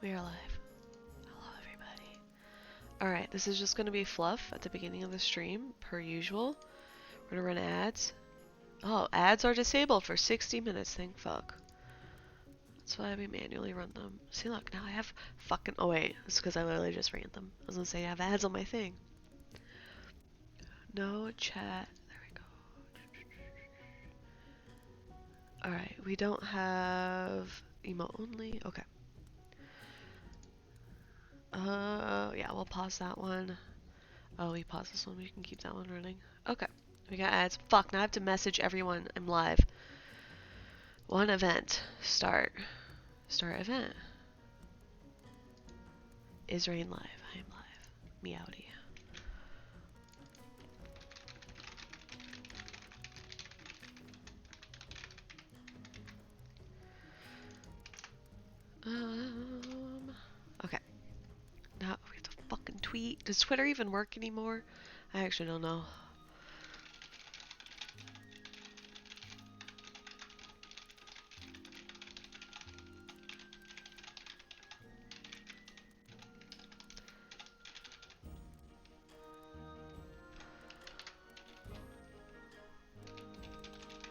We are live. Hello, everybody. Alright, this is just going to be fluff at the beginning of the stream, per usual. We're going to run ads. Oh, ads are disabled for 60 minutes, thank fuck. That's why we manually run them. See, look, now I have fucking... Oh, wait, it's because I literally just ran them. I was going to say I have ads on my thing. No chat. There we go. Alright, we don't have emote only. Okay. Yeah, we'll pause that one. Oh, we pause this one. We can keep that one running. Okay. We got ads. Fuck, now I have to message everyone. I'm live. One event. Start. Start event. Is Rain live? I am live. Meowdy. Okay. Now we have to fucking tweet. Does Twitter even work anymore? I actually don't know.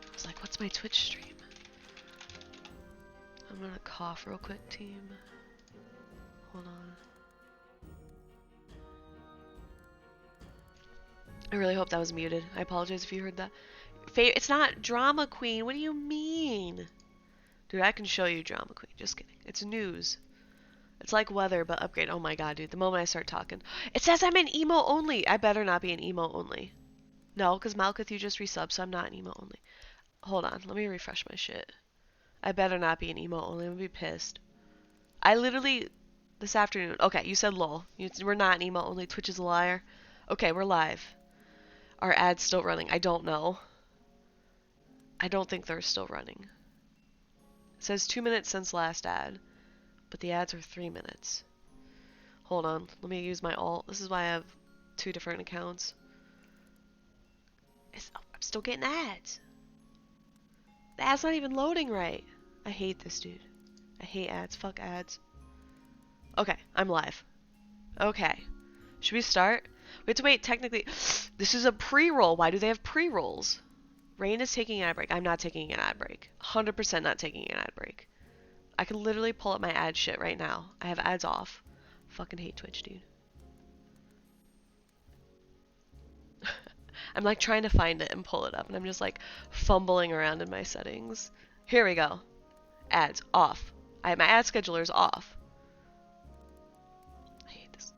I was like, what's my Twitch stream? I'm gonna cough real quick, team. Hold on. I really hope that was muted. I apologize if you heard that. It's not Drama Queen. What do you mean? Dude, I can show you Drama Queen. Just kidding. It's news. It's like weather, but upgrade. Oh my god, dude. The moment I start talking. It says I'm an emo only. I better not be an emo only. No, because Malkuth, you just resubbed, so I'm not an emo only. Hold on. Let me refresh my shit. I better not be an emo only. I'm gonna be pissed. I literally... This afternoon. Okay, you said lol. We're not an emo only. Twitch is a liar. Okay, we're live. Are ads still running? I don't know. I don't think they're still running. It says 2 minutes since last ad, but the ads are 3 minutes. Hold on, let me use my alt. This is why I have 2 different accounts. I'm still getting ads. The ad's not even loading right. I hate this, dude. I hate ads. Fuck ads. Okay, I'm live. Okay. Should we start? We have to wait, technically. This is a pre-roll. Why do they have pre-rolls? Rain is taking an ad break. I'm not taking an ad break. 100% not taking an ad break. I can literally pull up my ad shit right now. I have ads off. Fucking hate Twitch, dude. I'm like trying to find it and pull it up, and I'm just like fumbling around in my settings. Here we go. Ads off. My ad scheduler's off. I hate this.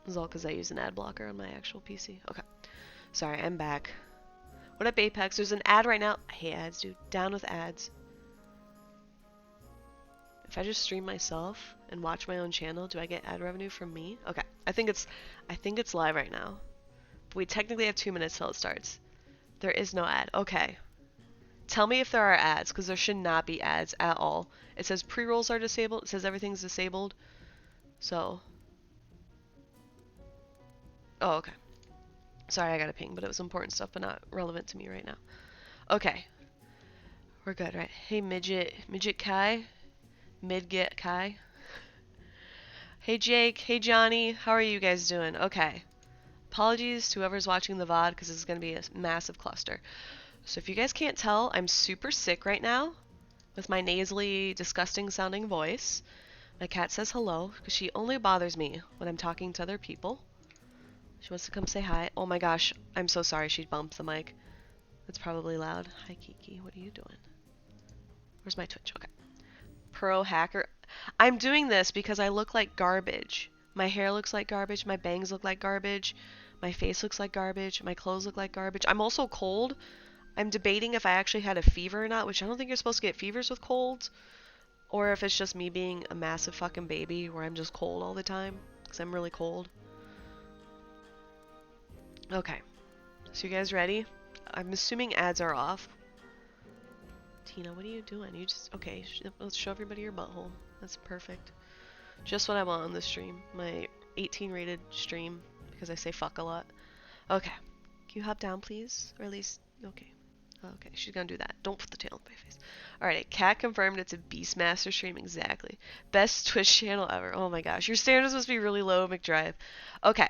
This is all because I use an ad blocker on my actual PC. Okay. Sorry, I'm back. What up, Apex? There's an ad right now. I hate ads, dude. Down with ads. If I just stream myself and watch my own channel, do I get ad revenue from me? Okay. I think it's live right now. But we technically have 2 minutes till it starts. There is no ad. Okay. Tell me if there are ads, because there should not be ads at all. It says pre-rolls are disabled. It says everything's disabled. So. Oh, okay. Sorry, I got a ping, but it was important stuff, but not relevant to me right now. Okay. We're good, right? Hey, Midget Kai. Midget Kai. Hey, Jake. Hey, Johnny. How are you guys doing? Okay. Apologies to whoever's watching the VOD, because this is going to be a massive cluster. So if you guys can't tell, I'm super sick right now with my nasally, disgusting sounding voice. My cat says hello because she only bothers me when I'm talking to other people. She wants to come say hi. Oh my gosh, I'm so sorry she bumped the mic. That's probably loud. Hi Kiki, what are you doing? Where's my Twitch? Okay. Pro hacker. I'm doing this because I look like garbage. My hair looks like garbage. My bangs look like garbage. My face looks like garbage. My clothes look like garbage. I'm also cold. I'm debating if I actually had a fever or not, which I don't think you're supposed to get fevers with colds. Or if it's just me being a massive fucking baby where I'm just cold all the time. Because I'm really cold. Okay. So you guys ready? I'm assuming ads are off. Tina, what are you doing? You just... Okay, let's show everybody your butthole. That's perfect. Just what I want on this stream. My 18 rated stream. Because I say fuck a lot. Okay. Can you hop down, please? Or at least... Okay. Okay, she's gonna do that. Don't put the tail in my face. Alright, Cat confirmed it's a Beastmaster stream. Exactly. Best Twitch channel ever. Oh my gosh. Your standards must be really low, McDrive. Okay.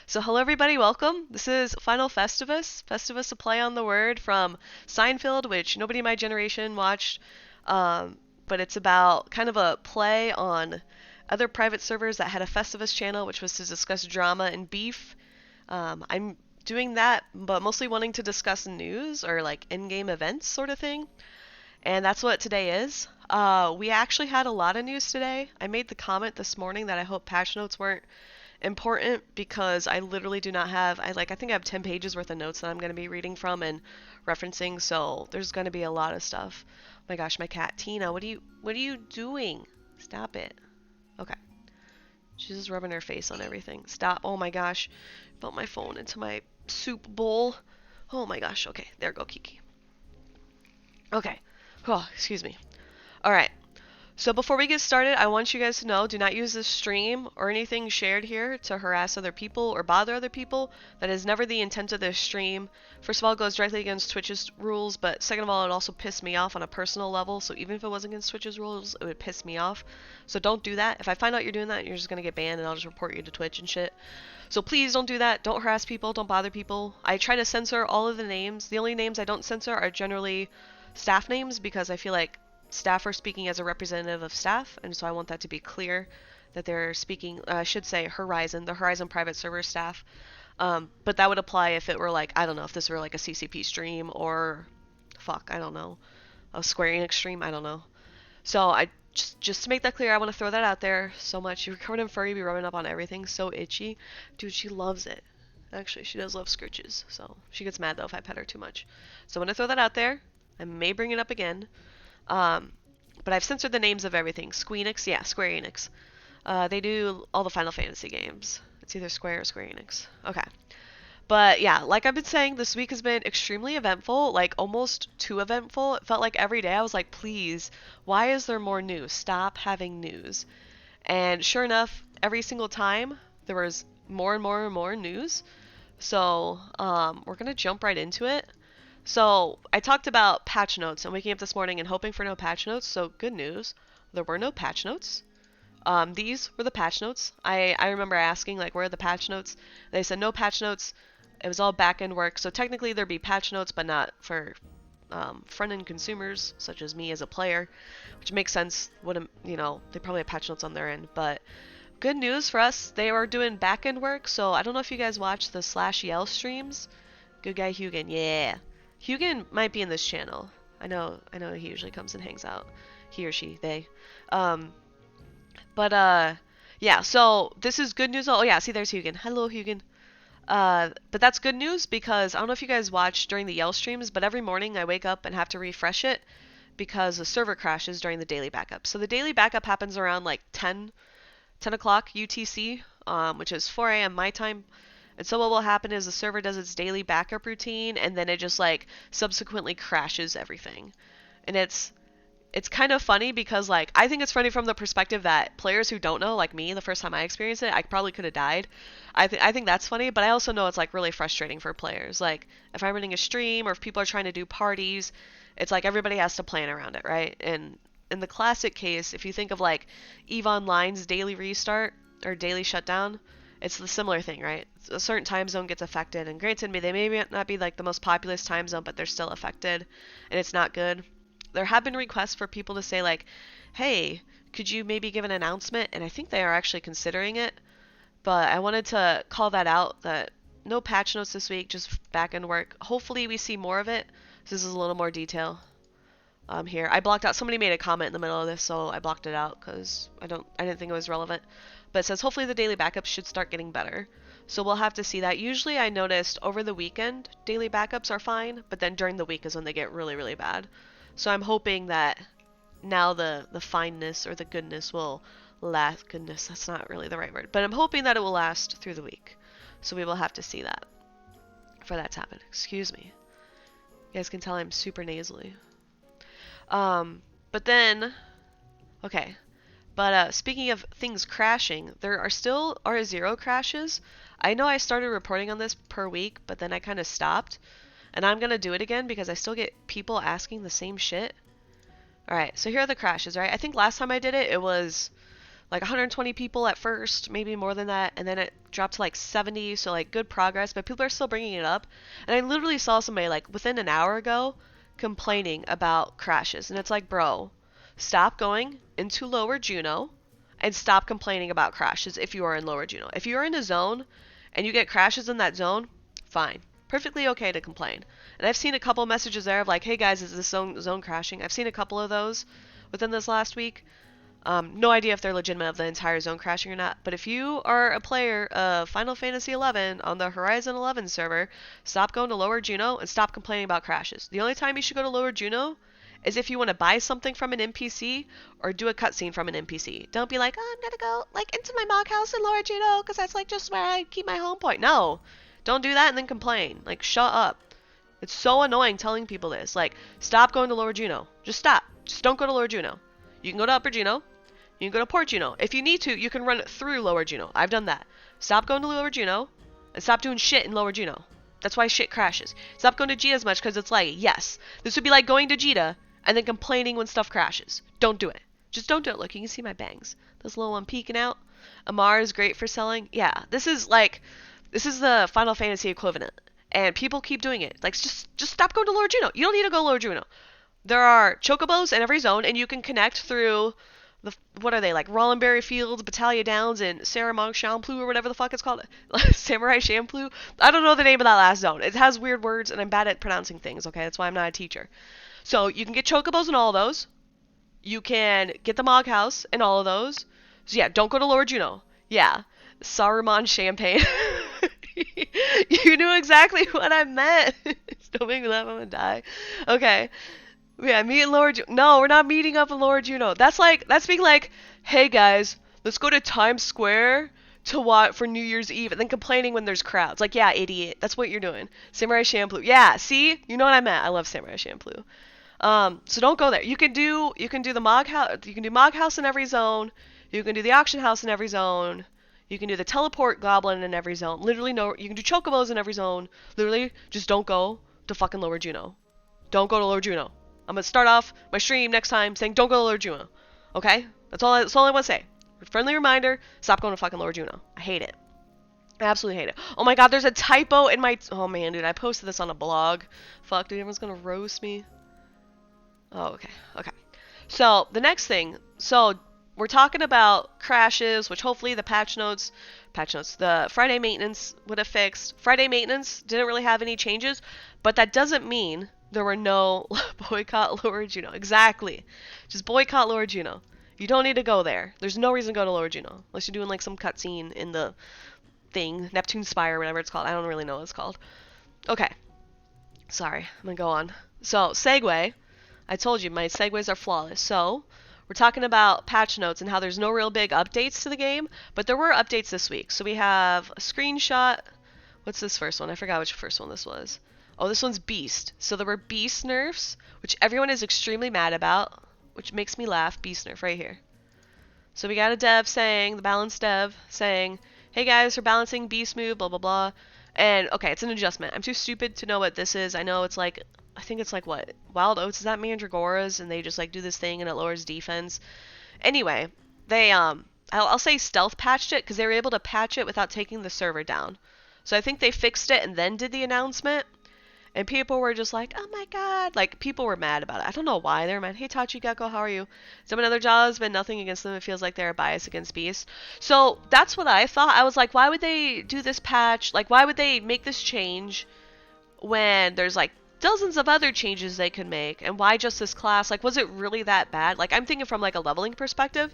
So hello everybody, welcome. This is Final Festivus. Festivus, a play on the word from Seinfeld, which nobody in my generation watched. But it's about kind of a play on other private servers that had a Festivus channel, which was to discuss drama and beef. I'm doing that, but mostly wanting to discuss news or like in-game events sort of thing. And that's what today is. We actually had a lot of news today. I made the comment this morning that I hope patch notes weren't important because I literally do not have, I think I have 10 pages worth of notes that I'm going to be reading from and referencing, so there's going to be a lot of stuff. Oh my gosh, my cat Tina, what are you doing? Stop it. Okay. She's just rubbing her face on everything. Stop. Oh my gosh. Bumped my phone into my soup bowl. Oh my gosh. Okay, there go Kiki. Okay. Oh, excuse me. All right. So before we get started, I want you guys to know, do not use this stream or anything shared here to harass other people or bother other people. That is never the intent of this stream. First of all, it goes directly against Twitch's rules, but second of all, it also pissed me off on a personal level. So even if it wasn't against Twitch's rules, it would piss me off. So don't do that. If I find out you're doing that, you're just going to get banned and I'll just report you to Twitch and shit. So please don't do that. Don't harass people. Don't bother people. I try to censor all of the names. The only names I don't censor are generally staff names because I feel like staff are speaking as a representative of staff, and so I want that to be clear that they're speaking, I should say Horizon, the Horizon private server staff. But that would apply if it were like, I don't know, if this were like a CCP stream or, fuck, I don't know, a Square Enix stream, I don't know. So I just to make that clear, I want to throw that out there so much. You covered in furry, be rubbing up on everything, so itchy. Dude, she loves it. Actually, she does love scritches, so she gets mad though if I pet her too much. So I'm going to throw that out there. I may bring it up again. But I've censored the names of everything. Squeenix, yeah, Square Enix. They do all the Final Fantasy games. It's either Square or Square Enix. Okay. But yeah, like I've been saying, this week has been extremely eventful, like almost too eventful. It felt like every day I was like, please, why is there more news? Stop having news. And sure enough, every single time there was more and more and more news. So we're going to jump right into it. So I talked about patch notes and waking up this morning and hoping for no patch notes. So good news, there were no patch notes. These were the patch notes. I remember asking like, where are the patch notes? They said no patch notes. It was all back-end work. So technically there'd be patch notes, but not for front-end consumers such as me as a player, which makes sense. They probably have patch notes on their end. But good news for us, they were doing back-end work. So I don't know if you guys watch the /Yell streams. Good guy Hugin, yeah. Hugin might be in this channel. I know he usually comes and hangs out. He or she, they. Yeah, so this is good news. Oh yeah, see there's Hugin. Hello Hugin. But that's good news because I don't know if you guys watch during the Yell streams, but every morning I wake up and have to refresh it because the server crashes during the daily backup. So the daily backup happens around like 10 o'clock UTC, which is 4 a.m. my time. And so what will happen is the server does its daily backup routine and then it just like subsequently crashes everything. And it's kind of funny because like I think it's funny from the perspective that players who don't know, like me, the first time I experienced it, I probably could have died. I think that's funny, but I also know it's like really frustrating for players. Like if I'm running a stream or if people are trying to do parties, it's like everybody has to plan around it, right? And in the classic case, if you think of like EVE Online's daily restart or daily shutdown, it's the similar thing, right? A certain time zone gets affected, and granted, they may not be like the most populous time zone, but they're still affected, and it's not good. There have been requests for people to say like, hey, could you maybe give an announcement? And I think they are actually considering it, but I wanted to call that out, that no patch notes this week, just back-end work. Hopefully we see more of it. This is a little more detail here. I blocked out, somebody made a comment in the middle of this, so I blocked it out because I didn't think it was relevant. But it says hopefully the daily backups should start getting better. So we'll have to see that. Usually I noticed over the weekend daily backups are fine, but then during the week is when they get really, really bad. So I'm hoping that now the fineness or the goodness will last. Goodness, that's not really the right word. But I'm hoping that it will last through the week. So we will have to see that for that to happen. Excuse me. You guys can tell I'm super nasally. But then, okay. But speaking of things crashing, there are still R0 crashes. I know I started reporting on this per week, but then I kind of stopped. And I'm gonna do it again because I still get people asking the same shit. Alright, so here are the crashes, right? I think last time I did it, it was like 120 people at first, maybe more than that, and then it dropped to like 70, so like good progress, but people are still bringing it up. And I literally saw somebody like within an hour ago complaining about crashes, and it's like, bro, stop going into Lower Juno and stop complaining about crashes if you are in Lower Juno. If you are in a zone and you get crashes in that zone, fine. Perfectly okay to complain. And I've seen a couple messages there of like, hey guys, is this zone crashing? I've seen a couple of those within this last week. No idea if they're legitimate of the entire zone crashing or not, but if you are a player of Final Fantasy XI on the Horizon 11 server, stop going to Lower Juno and stop complaining about crashes. The only time you should go to Lower Juno is if you want to buy something from an NPC or do a cutscene from an NPC. Don't be like, oh, I'm gonna go like into my mock house in Lower Juno because that's like just where I keep my home point. No, don't do that and then complain. Like, shut up. It's so annoying telling people this. Like, stop going to Lower Juno. Just stop. Just don't go to Lower Juno. You can go to Upper Juno. You can go to Port Juno. If you need to, you can run it through Lower Juno. I've done that. Stop going to Lower Juno and stop doing shit in Lower Juno. That's why shit crashes. Stop going to Jita as much because it's like, yes, this would be like going to Jita and then complaining when stuff crashes. Don't do it. Just don't do it. Look, you can see my bangs. This little one peeking out. Amar is great for selling. Yeah, this is the Final Fantasy equivalent. And people keep doing it. Like, just stop going to Lower Juno. You don't need to go Lower Juno. There are chocobos in every zone, and you can connect through what are they, like Rollenberry Fields, Battaglia Downs, and Saramong Champloo, or whatever the fuck it's called. Samurai Champloo? I don't know the name of that last zone. It has weird words, and I'm bad at pronouncing things, okay? That's why I'm not a teacher. So you can get chocobos in all of those. You can get the Mog House in all of those. So yeah, don't go to Lower Juno. Yeah. Saruman Champagne. You knew exactly what I meant. Don't make me laugh, I'm gonna die. Okay. Yeah, meet in Lower Juno. No, we're not meeting up in Lower Juno. That's being like, hey guys, let's go to Times Square to watch for New Year's Eve, and then complaining when there's crowds. Like, yeah, idiot. That's what you're doing. Samurai Champloo. Yeah, see? You know what I meant. I love Samurai Champloo. So don't go there. You can do the Mog House. You can do Mog House in every zone. You can do the Auction House in every zone. You can do the Teleport Goblin in every zone. Literally, no. You can do Chocobos in every zone. Literally, just don't go to fucking Lower Juno. Don't go to Lower Juno. I'm gonna start off my stream next time saying don't go to Lower Juno. Okay? That's all I want to say. Friendly reminder, stop going to fucking Lower Juno. I hate it. I absolutely hate it. Oh my god, there's a typo in my... Oh man, dude, I posted this on a blog. Fuck, dude, everyone's gonna roast me. Oh, okay. Okay. So, the next thing. So, we're talking about crashes, which hopefully the patch notes, the Friday maintenance would have fixed. Friday maintenance didn't really have any changes, but that doesn't mean there were no boycott Lower Juno. Exactly. Just boycott Lower Juno. You don't need to go there. There's no reason to go to Lower Juno. Unless you're doing like some cutscene in the thing, Neptune Spire, whatever it's called. I don't really know what it's called. Okay. Sorry, I'm gonna go on. So, segue. I told you, my segues are flawless. So, we're talking about patch notes and how there's no real big updates to the game, but there were updates this week. So we have a screenshot. What's this first one? I forgot which first one this was. Oh, this one's Beast. So there were Beast nerfs, which everyone is extremely mad about, which makes me laugh. Beast nerf right here. So we got a dev saying, the balanced dev saying, hey guys, we're balancing Beast move, blah, blah, blah. And, okay, it's an adjustment. I'm too stupid to know what this is. I know it's like, I think it's like what? Wild Oats, is that Mandragoras? And they just like do this thing and it lowers defense. Anyway, they, I'll say stealth patched it because they were able to patch it without taking the server down. So I think they fixed it and then did the announcement. And people were just like, oh my god. Like, people were mad about it. I don't know why they were mad. Hey, Tachi Gecko, how are you? Some other jobs, but nothing against them. It feels like they're biased against Beast. So, that's what I thought. I was like, why would they do this patch? Like, why would they make this change when there's, like, dozens of other changes they could make? And why just this class? Like, was it really that bad? Like, I'm thinking from, like, a leveling perspective.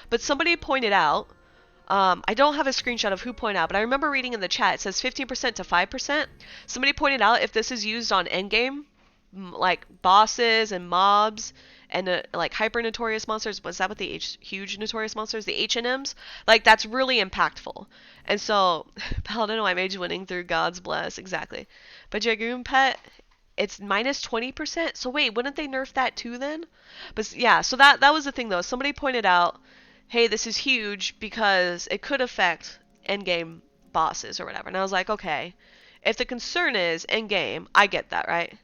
But somebody pointed out, I don't have a screenshot of who pointed out, but I remember reading in the chat, it says 15% to 5%. Somebody pointed out if this is used on endgame, like bosses and mobs and like hyper notorious monsters, was that what the huge notorious monsters, the H&Ms? Like, that's really impactful. And so, Paladin I Mage winning through God's bless, exactly. But Jagoon Pet, it's minus 20%. So wait, wouldn't they nerf that too then? But yeah, so that was the thing though. Somebody pointed out, hey, this is huge because it could affect endgame bosses or whatever. And I was like, okay. If the concern is in game, I get that, right?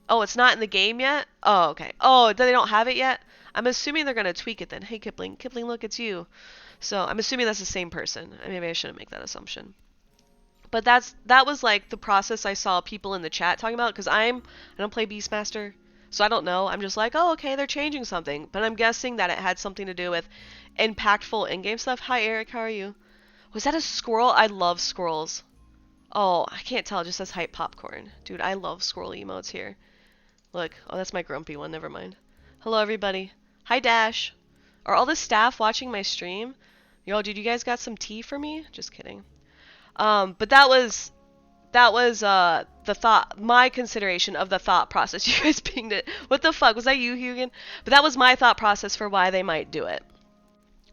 Oh, it's not in the game yet? Oh, okay. Oh, they don't have it yet? I'm assuming they're going to tweak it then. Hey, Kipling. Kipling, look, it's you. So I'm assuming that's the same person. Maybe I shouldn't make that assumption. But that was like the process I saw people in the chat talking about because I don't play Beastmaster, so I don't know. I'm just like, oh, okay, they're changing something. But I'm guessing that it had something to do with impactful in-game stuff. Hi, Eric. How are you? Was that a squirrel? I love squirrels. Oh, I can't tell. It just says hype popcorn. Dude, I love squirrel emotes here. Look. Oh, that's my grumpy one. Never mind. Hello, everybody. Hi, Dash. Are all the staff watching my stream? Yo, dude, you guys got some tea for me? Just kidding. But that was the thought, my consideration of the thought process. You guys pinged it. What the fuck? Was that you, Hugin? But that was my thought process for why they might do it.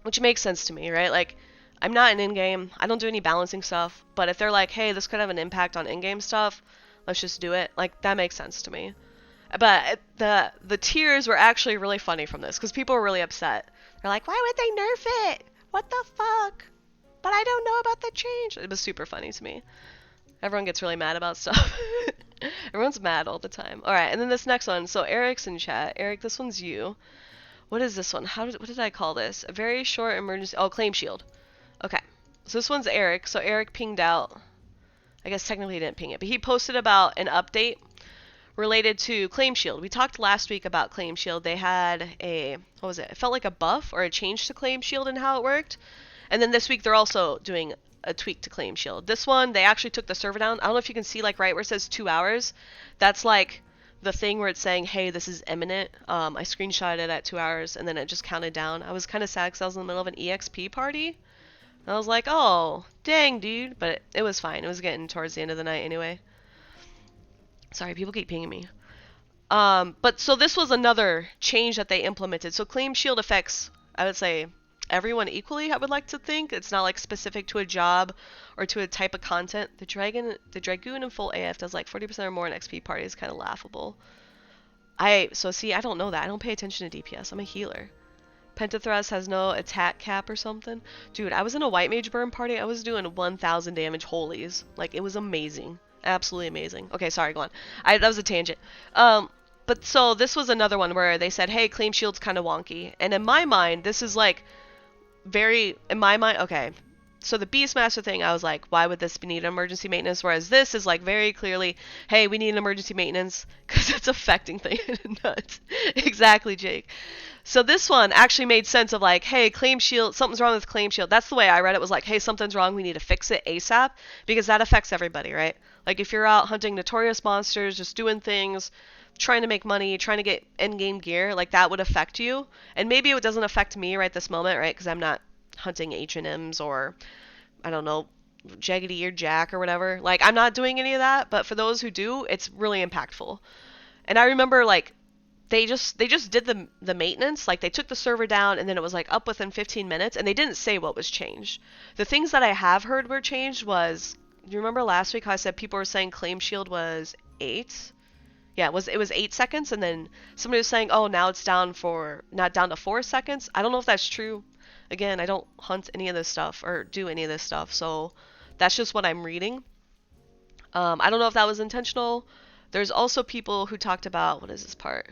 Which makes sense to me, right? Like, I'm not an in-game. I don't do any balancing stuff. But if they're like, hey, this could have an impact on in-game stuff, let's just do it. Like, that makes sense to me. But the tears were actually really funny from this because people were really upset. They're like, why would they nerf it? What the fuck? But I don't know about the change. It was super funny to me. Everyone gets really mad about stuff. Everyone's mad all the time. All right, and then this next one. So Eric's in chat. Eric, this one's you. What is this one? What did I call this? A very short emergency. Oh, claim shield. Okay. So this one's Eric. So Eric pinged out. I guess technically he didn't ping it, but he posted about an update related to claim shield. We talked last week about claim shield. They had what was it? It felt like a buff or a change to claim shield and how it worked. And then this week they're also doing a tweak to claim shield. This one, they actually took the server down. I don't know if you can see like right where it says 2 hours. That's like the thing where it's saying, hey, this is imminent. I screenshotted it at 2 hours and then it just counted down. I was kind of sad because I was in the middle of an EXP party. And I was like, oh, dang, dude. But it was fine. It was getting towards the end of the night anyway. Sorry, people keep pinging me. But so this was another change that they implemented. So claim shield affects, I would say, everyone equally, I would like to think. It's not like specific to a job or to a type of content. The Dragoon in full AF does like 40% or more in XP parties. Kind of laughable. So see, I don't know that. I don't pay attention to DPS. I'm a healer. Pentathrust has no attack cap or something. Dude, I was in a White Mage burn party. I was doing 1,000 damage holies. Like, it was amazing. Absolutely amazing. Okay, sorry, go on. That was a tangent. But so this was another one where they said, hey, claim shield's kind of wonky. And in my mind, this is like okay, so the Beastmaster thing, I was like, why would this need emergency maintenance? Whereas this is like very clearly, hey, we need an emergency maintenance because it's affecting things. Nuts. Exactly, Jake. So this one actually made sense of like, hey, claim shield, something's wrong with claim shield. That's the way I read it, was like, hey, something's wrong, we need to fix it ASAP, because that affects everybody, right? Like if you're out hunting notorious monsters, just doing things, trying to make money, trying to get in-game gear, like that would affect you. And maybe it doesn't affect me right this moment, right? Because I'm not hunting H&Ms or, I don't know, Jaggedy or Jack or whatever. Like, I'm not doing any of that, but for those who do, it's really impactful. And I remember, like, they just did the maintenance. Like, they took the server down, and then it was, like, up within 15 minutes, and they didn't say what was changed. The things that I have heard were changed was, you remember last week how I said people were saying claim shield was 8? Yeah, it was 8 seconds, and then somebody was saying, oh, now it's down to 4 seconds. I don't know if that's true. Again, I don't hunt any of this stuff or do any of this stuff, so that's just what I'm reading. I don't know if that was intentional. There's also people who talked about, what is this part?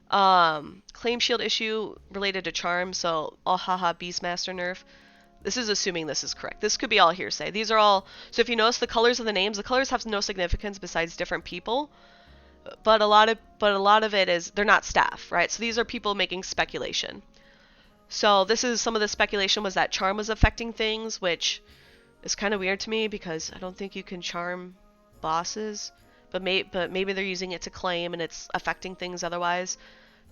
Claim shield issue related to charm, so oh haha Beastmaster nerf. This is assuming this is correct. This could be all hearsay. These are all, so if you notice the colors of the names, the colors have no significance besides different people. But a lot of it is, they're not staff, right? So these are people making speculation. So this is, some of the speculation was that charm was affecting things, which is kind of weird to me because I don't think you can charm bosses, but maybe they're using it to claim and it's affecting things otherwise.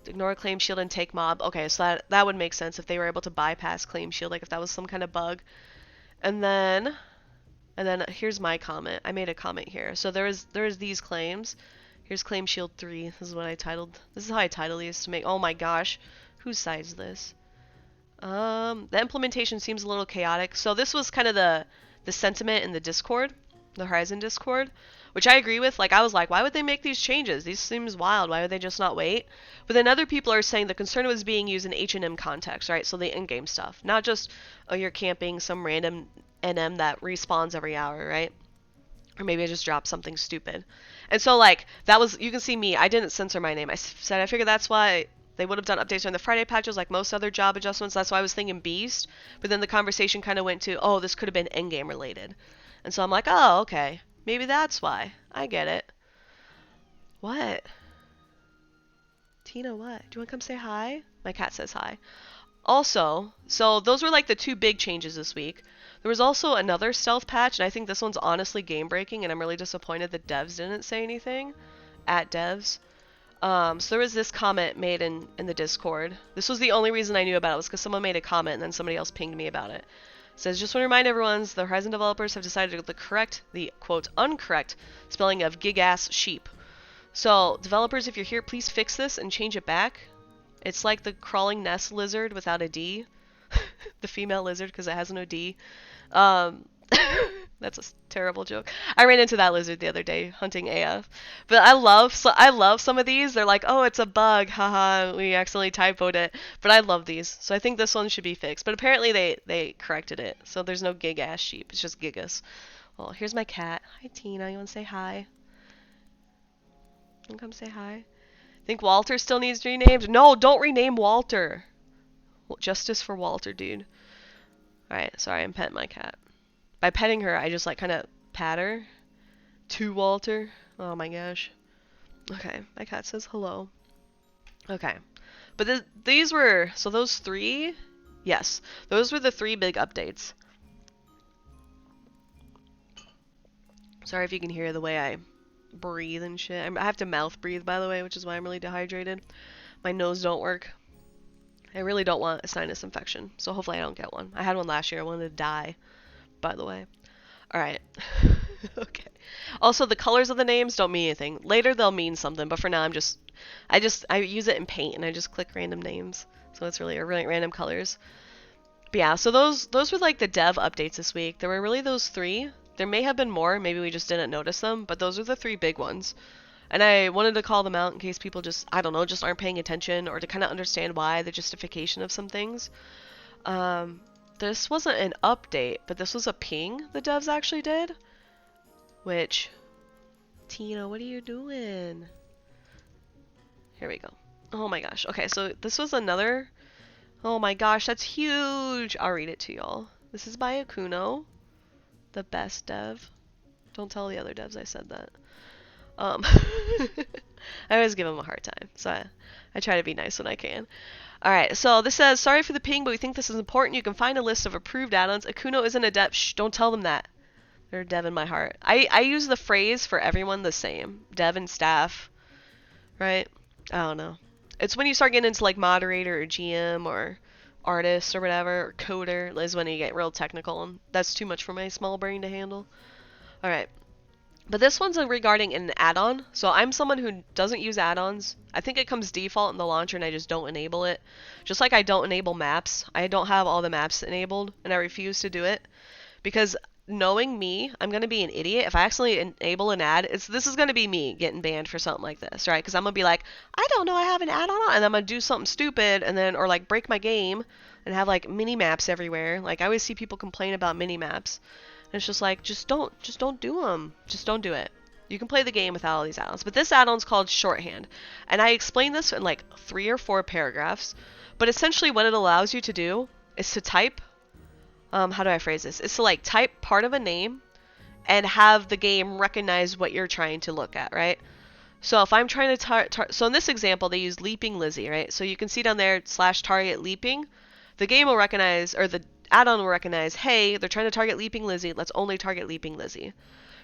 Ignore claim shield and take mob. Okay, so that would make sense if they were able to bypass claim shield, like if that was some kind of bug. And then here's my comment. I made a comment here. So there's these claims. Here's claim shield 3. This is what I titled. This is how I title these to make. Oh my gosh, whose side is this? The implementation seems a little chaotic. So this was kind of the sentiment in the Discord, the Horizon Discord, which I agree with. Like, I was like, why would they make these changes? These seems wild. Why would they just not wait? But then other people are saying the concern was being used in H&M context, right? So the in-game stuff, not just, oh, you're camping some random NM that respawns every hour, right? Or maybe I just dropped something stupid. And so, like, that was, you can see me, I didn't censor my name. I said, I figured that's why they would have done updates during the Friday patches, like most other job adjustments. That's why I was thinking Beast. But then the conversation kind of went to, oh, this could have been endgame related. And so I'm like, oh, okay. Maybe that's why. I get it. What? Tina, what? Do you want to come say hi? My cat says hi. Also, so those were like the two big changes this week. There was also another stealth patch, and I think this one's honestly game breaking, and I'm really disappointed that devs didn't say anything. At devs. So there was this comment made in the Discord. This was the only reason I knew about it, was because someone made a comment and then somebody else pinged me about it. It says, just want to remind everyone, the Horizon developers have decided the quote, uncorrect spelling of gig-ass sheep. So, developers, if you're here, please fix this and change it back. It's like the crawling nest lizard without a D. The female lizard, because it has no D. That's a terrible joke. I ran into that lizard the other day hunting AF. But I love some of these. They're like, oh, it's a bug, haha, we accidentally typoed it. But I love these, so I think this one should be fixed. But apparently they corrected it, so there's no gig ass sheep. It's just gigas. Well, here's my cat. Hi Tina, you want to say hi? You want to come say hi? Think Walter still needs to be renamed? No, don't rename Walter. Justice for Walter, dude. Alright, sorry, I'm petting my cat. By petting her, I just like kind of pat her to Walter. Oh my gosh. Okay, my cat says hello. Okay. But these were, so those three, yes, those were the three big updates. Sorry if you can hear the way I breathe and shit. I have to mouth breathe, by the way, which is why I'm really dehydrated. My nose don't work. I really don't want a sinus infection, so hopefully I don't get one. I had one last year. I wanted to die, by the way. Alright. Okay. Also, the colors of the names don't mean anything. Later they'll mean something, but for now I use it in Paint and I just click random names. So it's really random colors. But yeah, so those were like the dev updates this week. There were really those three. There may have been more, maybe we just didn't notice them, but those are the three big ones. And I wanted to call them out in case people just, I don't know, just aren't paying attention, or to kind of understand why, the justification of some things. This wasn't an update, but this was a ping the devs actually did. Which, Tina, what are you doing? Here we go. Oh my gosh. Okay, so this was another, oh my gosh, that's huge. I'll read it to y'all. This is by Akuno, the best dev. Don't tell the other devs I said that. I always give them a hard time, so I try to be nice when I can. Alright, so this says, sorry for the ping, but we think this is important. You can find a list of approved add-ons. Akuno isn't a dev. Shh, don't tell them that. They're a dev in my heart. I use the phrase for everyone the same. Dev and staff, right? I don't know. It's when you start getting into like moderator or GM or artist or whatever, or coder, is when you get real technical, and that's too much for my small brain to handle. Alright. But this one's regarding an add-on. So I'm someone who doesn't use add-ons. I think it comes default in the launcher and I just don't enable it. Just like I don't enable maps. I don't have all the maps enabled and I refuse to do it. Because knowing me, I'm going to be an idiot. If I accidentally enable an ad, this is going to be me getting banned for something like this, right? Because I'm going to be like, I don't know I have an add-on on, and I'm going to do something stupid and then, or like break my game and have like mini maps everywhere. Like I always see people complain about mini maps. It's just like, just don't do them. Just don't do it. You can play the game without all these add-ons. But this add-on's called Shorthand. And I explained this in like 3 or 4 paragraphs. But essentially what it allows you to do is to type, how do I phrase this? It's to like type part of a name and have the game recognize what you're trying to look at, right? So if I'm trying to so in this example, they use Leaping Lizzie, right? So you can see down there, /target leaping. The game will recognize, or the add-on will recognize, hey, they're trying to target Leaping Lizzie, let's only target Leaping Lizzie,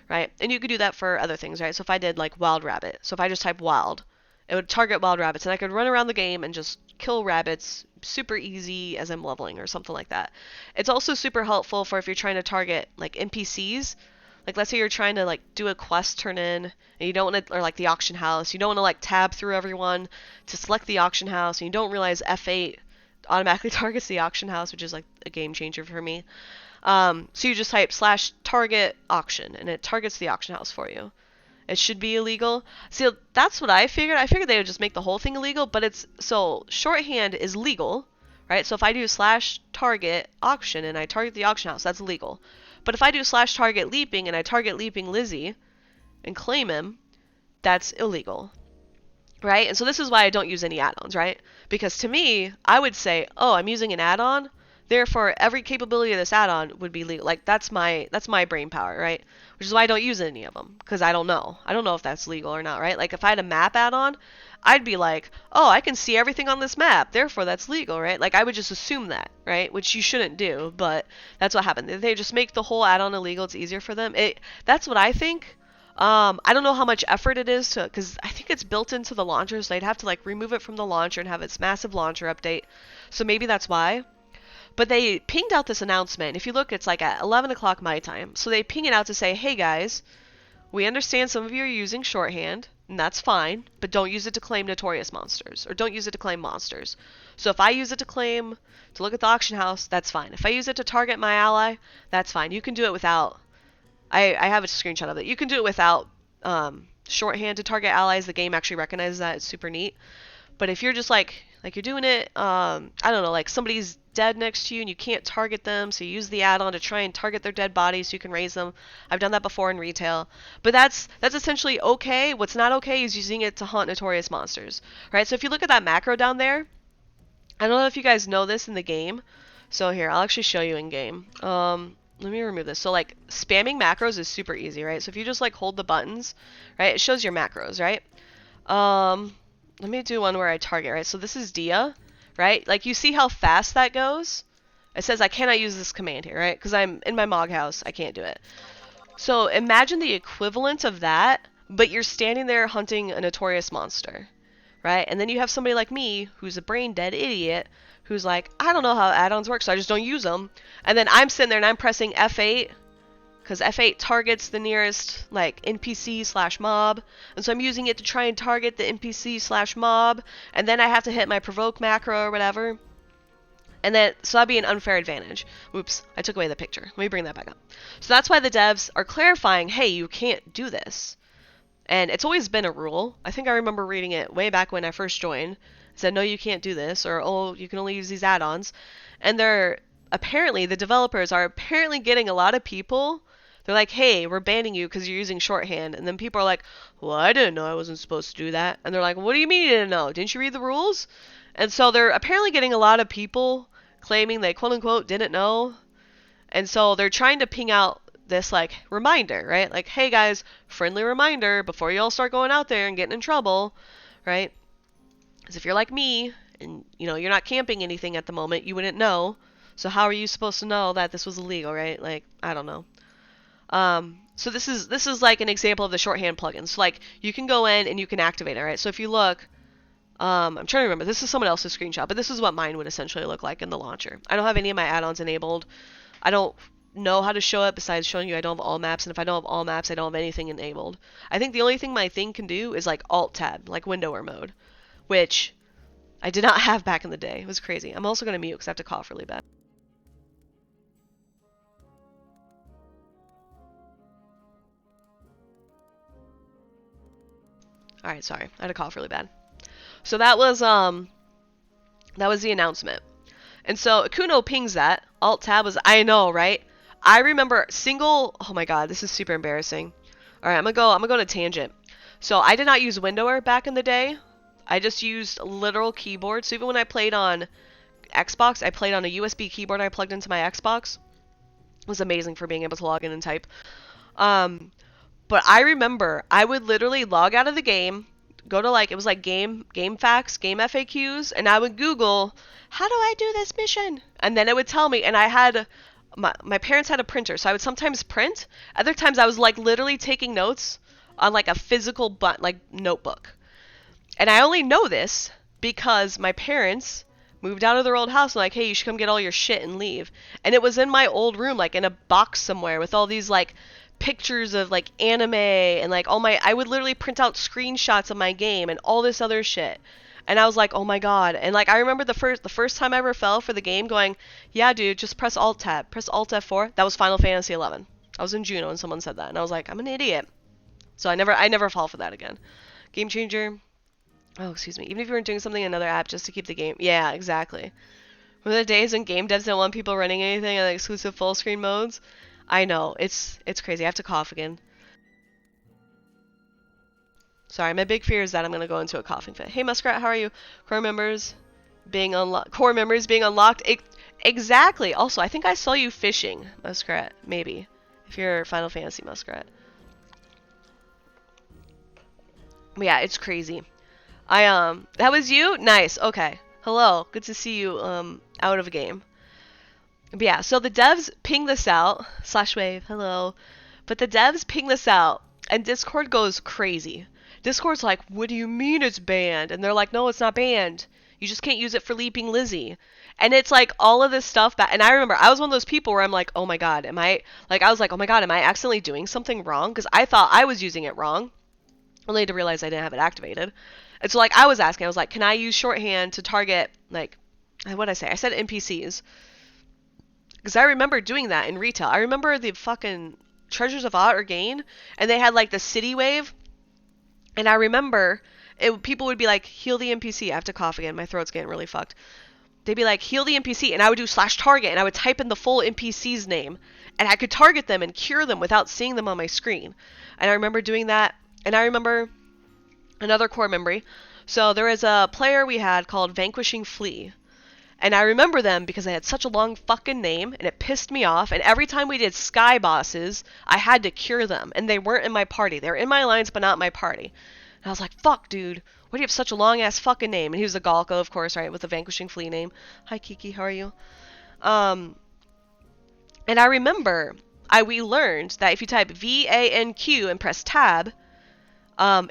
right? And you could do that for other things, right? So if I did like wild rabbit, so if I just type wild, it would target wild rabbits, and I could run around the game and just kill rabbits super easy as I'm leveling or something like that. It's also super helpful for if you're trying to target like NPCs. Like let's say you're trying to like do a quest turn in and you don't want to, or like the auction house, you don't want to like tab through everyone to select the auction house, and you don't realize F8 automatically targets the auction house, which is like a game changer for me. So you just type /target auction and it targets the auction house for you. It should be illegal. See, that's what I figured. I figured they would just make the whole thing illegal, but it's, so shorthand is legal, right? So if I do /target auction and I target the auction house, that's legal. But if I do slash target leaping and I target leaping Lizzie and claim him, that's illegal. Right? And so this is why I don't use any add-ons, right? Because to me, I would say, oh, I'm using an add-on, therefore every capability of this add-on would be legal. Like that's my brain power, right? Which is why I don't use any of them, because I don't know. I don't know if that's legal or not, right? Like if I had a map add-on, I'd be like, oh, I can see everything on this map, therefore that's legal, right? Like I would just assume that, right? Which you shouldn't do, but that's what happened. They just make the whole add-on illegal. It's easier for them. That's what I think. I don't know how much effort it is to, because I think it's built into the launcher, so they'd have to like remove it from the launcher and have its massive launcher update. So maybe that's why. But they pinged out this announcement. If you look, it's like at 11 o'clock my time. So they ping it out to say, hey guys, we understand some of you are using shorthand, and that's fine, but don't use it to claim notorious monsters, or don't use it to claim monsters. So if I use it to claim, to look at the auction house, that's fine. If I use it to target my ally, that's fine. You can do it without, I have a screenshot of it. You can do it without shorthand to target allies. The game actually recognizes that. It's super neat. But if you're just like you're doing it, I don't know, like somebody's dead next to you and you can't target them, so you use the add-on to try and target their dead body so you can raise them. I've done that before in retail. But that's essentially okay. What's not okay is using it to hunt notorious monsters, right? So if you look at that macro down there, I don't know if you guys know this in the game. So here, I'll actually show you in game. Let me remove this. So like spamming macros is super easy, right? So if you just like hold the buttons, right, it shows your macros, right? Let me do one where I target, right? So this is Dia, right? Like you see how fast that goes? It says I cannot use this command here, right? Because I'm in my Mog house, I can't do it. So imagine the equivalent of that, but you're standing there hunting a notorious monster, right? And then you have somebody like me, who's a brain dead idiot, who's like, I don't know how add-ons work, so I just don't use them. And then I'm sitting there and I'm pressing F8, because F8 targets the nearest like NPC slash mob, and so I'm using it to try and target the NPC slash mob, and then I have to hit my provoke macro or whatever. And then, so that'd be an unfair advantage. Oops, I took away the picture. Let me bring that back up. So that's why the devs are clarifying, hey, you can't do this. And it's always been a rule. I think I remember reading it way back when I first joined. It said, no, you can't do this, or, oh, you can only use these add-ons. And they're, apparently, the developers are apparently getting a lot of people. They're like, hey, we're banning you because you're using shorthand. And then people are like, well, I didn't know I wasn't supposed to do that. And they're like, what do you mean you didn't know? Didn't you read the rules? And so they're apparently getting a lot of people claiming they quote-unquote didn't know. And so they're trying to ping out this like reminder, right? Like, hey guys, friendly reminder before you all start going out there and getting in trouble, right? Because if you're like me and you're not camping anything at the moment, you wouldn't know. So how are you supposed to know that this was illegal, right? Like, I don't know. So this is like an example of the shorthand plugins. So like you can go in and you can activate it, right? So if you look, I'm trying to remember, this is someone else's screenshot, but this is what mine would essentially look like in the launcher. I don't have any of my add-ons enabled. I don't know how to show it besides showing you I don't have all maps, and if I don't have all maps, I don't have anything enabled. I think the only thing my thing can do is like Alt-Tab, like windower mode, which I did not have back in the day. It was crazy. I'm also going to mute because I have to cough really bad. Alright, sorry. I had to cough really bad. So that was the announcement. And so Akuno pings that. Alt-Tab was, I know, right? I remember oh my god, this is super embarrassing. Alright, I'm gonna go on a tangent. So I did not use Windower back in the day. I just used literal keyboard. So even when I played on Xbox, I played on a USB keyboard I plugged into my Xbox. It was amazing for being able to log in and type. But I remember I would literally log out of the game, go to like, it was like game facts, game FAQs, and I would Google, how do I do this mission? And then it would tell me, and I had, my parents had a printer, so I would sometimes print. Other times I was like literally taking notes on like a physical notebook. And I only know this because my parents moved out of their old house and like, hey, you should come get all your shit and leave. And it was in my old room, like in a box somewhere with all these like pictures of like anime and like I would literally print out screenshots of my game and all this other shit. And I was like, oh my god. And like I remember the first time I ever fell for the game going, yeah dude, just press Alt Tab, press Alt F4. That was Final Fantasy 11. I was in Juno and someone said that and I was like, I'm an idiot. So I never fall for that again. Game changer. Oh, excuse me. Even if you weren't doing something in another app just to keep the game. Yeah, exactly. Remember the days when game devs didn't want people running anything on exclusive full screen modes? I know. It's crazy. I have to cough again. Sorry, my big fear is that I'm gonna go into a coughing fit. Hey Muskrat, how are you? Core members being unlocked. Core members being unlocked. Exactly. Also, I think I saw you fishing, Muskrat. Maybe, if you're Final Fantasy Muskrat. But yeah, it's crazy. That was you? Nice. Okay. Hello. Good to see you out of a game. But yeah, so the devs ping this out. Slash wave. Hello. But the devs ping this out, and Discord goes crazy. Discord's like, what do you mean it's banned? And they're like, no, it's not banned. You just can't use it for Leaping Lizzie. And it's like all of this stuff back. And I remember I was one of those people where I'm like, oh my god, I was like, oh my god, am I accidentally doing something wrong? Because I thought I was using it wrong. Only to realize I didn't have it activated. And so like I was asking, I was like, can I use shorthand to target like, what did I say? I said NPCs. Because I remember doing that in retail. I remember the fucking Treasures of Art or Gain, and they had like the city wave. And I remember people would be like, heal the NPC. I have to cough again. My throat's getting really fucked. They'd be like, heal the NPC. And I would do /target, and I would type in the full NPC's name. And I could target them and cure them without seeing them on my screen. And I remember doing that. And I remember another core memory. So there was a player we had called Vanquishing Flea. And I remember them because they had such a long fucking name, and it pissed me off. And every time we did sky bosses, I had to cure them. And they weren't in my party. They were in my alliance, but not in my party. And I was like, fuck, dude. Why do you have such a long-ass fucking name? And he was a Galco, of course, right, with the Vanquishing Flea name. Hi, Kiki, how are you? And I remember we learned that if you type VANQ and press tab,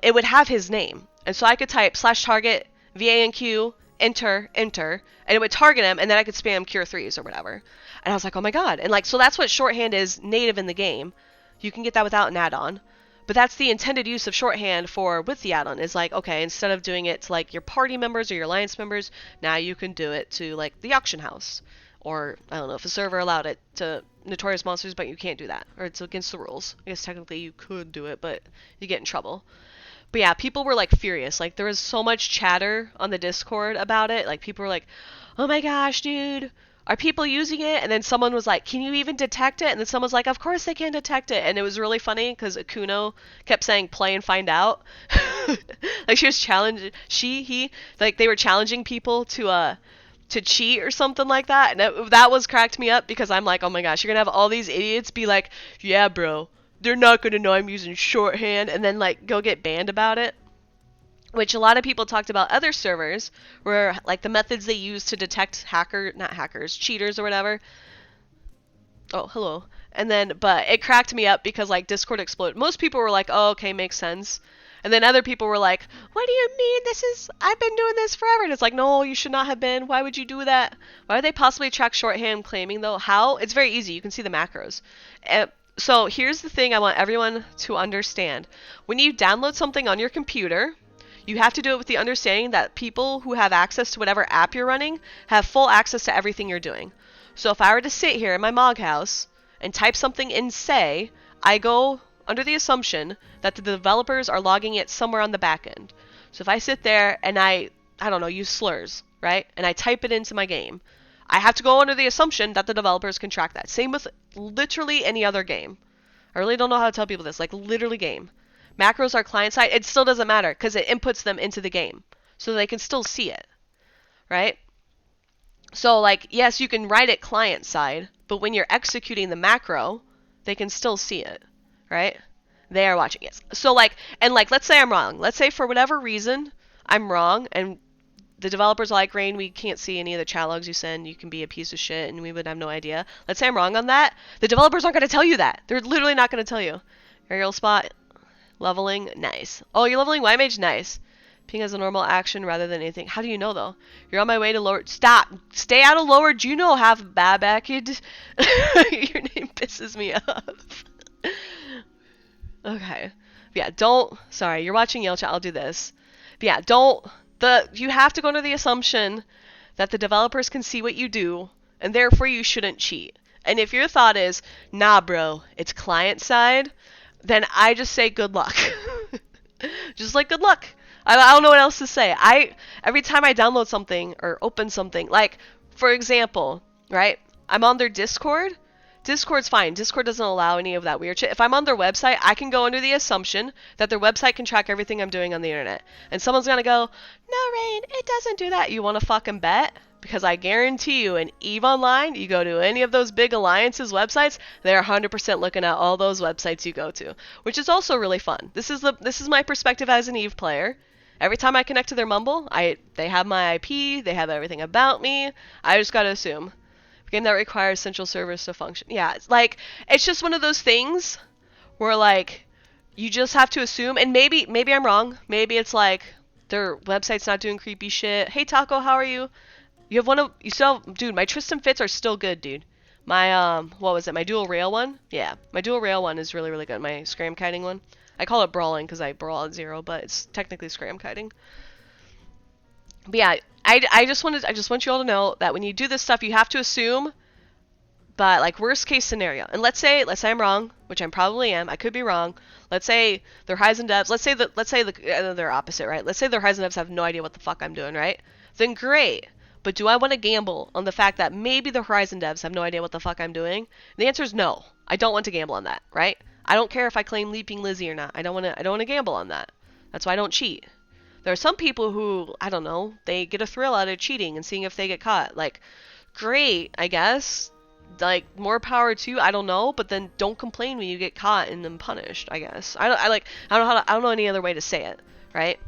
it would have his name. And so I could type /target VANQ, enter, and it would target him, and then I could spam cure 3s or whatever. And I was like, oh my god. And like, so that's what shorthand is native in the game. You can get that without an add-on. But that's the intended use of shorthand for with the add-on, is like, okay, instead of doing it to like your party members or your alliance members, now you can do it to like the auction house. Or, I don't know, if a server allowed it to Notorious Monsters, but you can't do that. Or it's against the rules. I guess technically you could do it, but you get in trouble. But yeah, people were like furious. Like there was so much chatter on the Discord about it. Like people were like, oh my gosh, dude, are people using it? And then someone was like, can you even detect it? And then someone was like, of course they can detect it. And it was really funny because Akuno kept saying play and find out. Like she was challenging, like they were challenging people to cheat or something like that. And that was cracked me up because I'm like, oh my gosh, you're gonna have all these idiots be like, yeah, bro, they're not gonna know I'm using shorthand, and then like go get banned about it. Which a lot of people talked about other servers where like the methods they use to detect cheaters or whatever. Oh, hello. And then, but it cracked me up because like Discord exploded. Most people were like, oh, okay, makes sense. And then other people were like, what do you mean? I've been doing this forever. And it's like, no, you should not have been. Why would you do that? Why would they possibly track shorthand claiming though? How? It's very easy. You can see the macros. So here's the thing I want everyone to understand. When you download something on your computer, you have to do it with the understanding that people who have access to whatever app you're running have full access to everything you're doing. So if I were to sit here in my Mog house and type something in say, I go under the assumption that the developers are logging it somewhere on the back end. So if I sit there and I don't know, use slurs, right? And I type it into my game, I have to go under the assumption that the developers can track that. Same with literally any other game. I really don't know how to tell people this. Like, literally game. Macros are client-side. It still doesn't matter because it inputs them into the game. So they can still see it. Right? So, like, yes, you can write it client-side, but when you're executing the macro, they can still see it. Right? They are watching it. So, like, and like, let's say I'm wrong. Let's say for whatever reason, I'm wrong, and the developers are like, Rain, we can't see any of the chat logs you send. You can be a piece of shit, and we would have no idea. Let's say I'm wrong on that. The developers aren't going to tell you that. They're literally not going to tell you. Aerial spot, leveling, nice. Oh, you're leveling Y Mage, nice. Ping as a normal action rather than anything. How do you know, though? You're on my way to lower... Stop! Stay out of lower Juno, half babakid. Your name pisses me off. Okay. Yeah, don't... Sorry, you're watching Yell Chat. I'll do this. But yeah, don't... You have to go under the assumption that the developers can see what you do, and therefore you shouldn't cheat. And if your thought is, nah, bro, it's client side, then I just say good luck. Just like good luck. I don't know what else to say. Every time I download something or open something, like, for example, right, I'm on their Discord. Discord's fine. Discord doesn't allow any of that weird shit. If I'm on their website, I can go under the assumption that their website can track everything I'm doing on the internet. And someone's gonna go, no, Rain, it doesn't do that. You wanna fucking bet? Because I guarantee you, in EVE Online, you go to any of those big alliances websites, they're 100% looking at all those websites you go to, which is also really fun. This is my perspective as an EVE player. Every time I connect to their Mumble, they have my IP, they have everything about me. I just gotta assume. A game that requires central servers to function. Yeah, it's just one of those things where like you just have to assume, and maybe I'm wrong. Maybe it's like their website's not doing creepy shit. Hey Taco, how are you? Dude, my Tristan fits are still good, dude. My what was it? My dual rail one? Yeah, my dual rail one is really good. My scram kiting one. I call it brawling because I brawl at 0, but it's technically scram kiting. But yeah, I just want you all to know that when you do this stuff, you have to assume. But like worst case scenario, and let's say I'm wrong, which I probably am. I could be wrong. Let's say they're Horizon devs. Let's say they're opposite, right? Let's say the Horizon devs have no idea what the fuck I'm doing, right? Then great. But do I want to gamble on the fact that maybe the Horizon devs have no idea what the fuck I'm doing? And the answer is no. I don't want to gamble on that, right? I don't care if I claim Leaping Lizzie or not. I don't want to gamble on that. That's why I don't cheat. There are some people who, I don't know, they get a thrill out of cheating and seeing if they get caught. Like, great, I guess. Like, more power to you, I don't know, but then don't complain when you get caught and then punished, I guess. I don't know any other way to say it, right?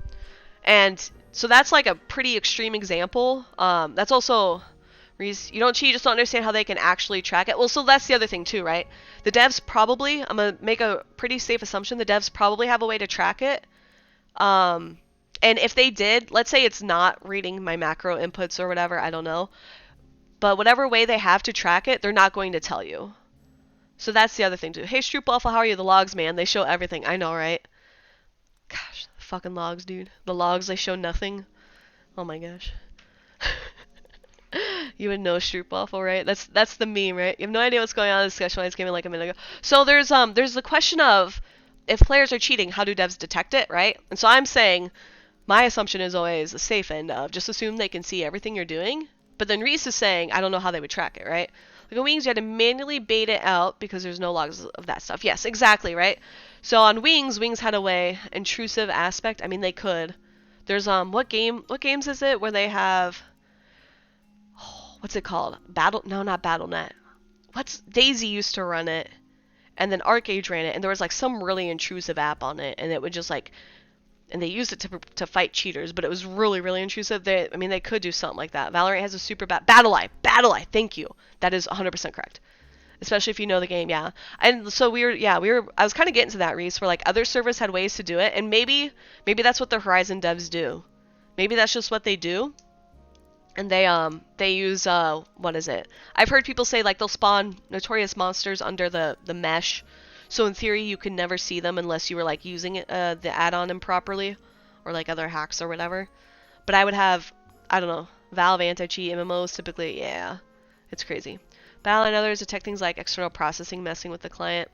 And so that's like a pretty extreme example. That's also, you don't cheat, you just don't understand how they can actually track it. Well, so that's the other thing too, right? The devs probably, I'm going to make a pretty safe assumption, the devs probably have a way to track it. And if they did, let's say it's not reading my macro inputs or whatever, I don't know. But whatever way they have to track it, they're not going to tell you. So that's the other thing too. Hey Stroop Alpha, how are you? The logs, man. They show everything. I know, right? Gosh, the fucking logs, dude. The logs, they show nothing. Oh my gosh. You would know Stroop Alpha, right? That's the meme, right? You have no idea what's going on in the discussion. I just came in like a minute ago. So there's the question of if players are cheating, how do devs detect it, right? And so I'm saying my assumption is always the safe end of just assume they can see everything you're doing. But then Reese is saying, I don't know how they would track it, right? Like on Wings, you had to manually bait it out because there's no logs of that stuff. Yes, exactly, right? So on Wings had a way, intrusive aspect. I mean, they could. There's, what games is it where they have, what's it called? No, not BattleNet. Daisy used to run it, and then ArcAge ran it, and there was like some really intrusive app on it, and it would just like, and they used it to fight cheaters, but it was really, really intrusive. They could do something like that. Valorant has a super bad BattleEye, thank you. That is 100% correct. Especially if you know the game, yeah. And so I was kind of getting to that, Reese, where like other servers had ways to do it, and maybe that's what the Horizon devs do. Maybe that's just what they do. And they use what is it? I've heard people say like they'll spawn notorious monsters under the mesh. So in theory, you can never see them unless you were like using the add-on improperly, or like other hacks or whatever. But I would have, I don't know, Valve anti-cheat MMOs typically, yeah, it's crazy. Battle and others detect things like external processing messing with the client.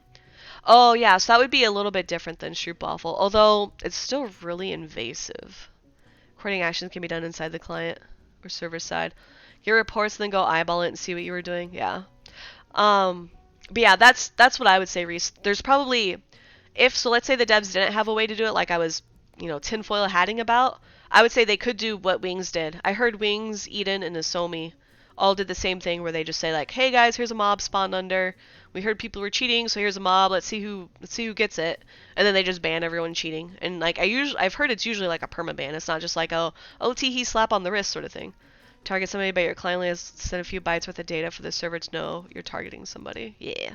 Oh yeah, so that would be a little bit different than Stroopwaffle, although it's still really invasive. Recording actions can be done inside the client or server side. Get reports and then go eyeball it and see what you were doing. Yeah. But yeah, that's what I would say, Reese. There's probably, let's say the devs didn't have a way to do it, like I was, tinfoil hatting about, I would say they could do what Wings did. I heard Wings, Eden, and Asomi all did the same thing where they just say like, hey guys, here's a mob spawned under. We heard people were cheating, so here's a mob. Let's see who gets it. And then they just ban everyone cheating. And like I've heard it's usually like a permaban. It's not just like he slap on the wrist sort of thing. Target somebody by your client list, send a few bytes worth of data for the server to know you're targeting somebody. Yeah.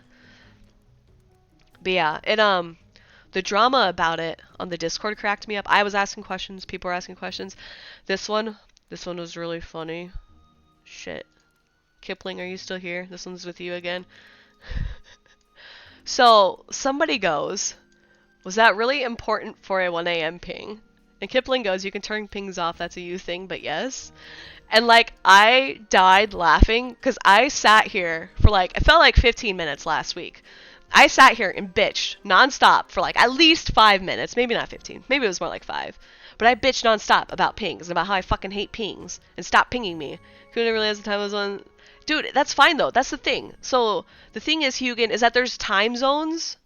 But yeah, the drama about it on the Discord cracked me up. I was asking questions, people were asking questions. This one was really funny. Shit. Kipling, are you still here? This one's with you again. So, somebody goes, was that really important for a 1 a.m. ping? And Kipling goes, you can turn pings off, that's a you thing, but yes. And like, I died laughing, because I sat here for like, it felt like 15 minutes last week. I sat here and bitched nonstop for like at least 5 minutes, maybe not 15, maybe it was more like 5. But I bitched nonstop about pings and about how I fucking hate pings and stop pinging me. Couldn't realize the time was on. Dude, that's fine though. That's the thing. So the thing is, Hugin, is that there's time zones,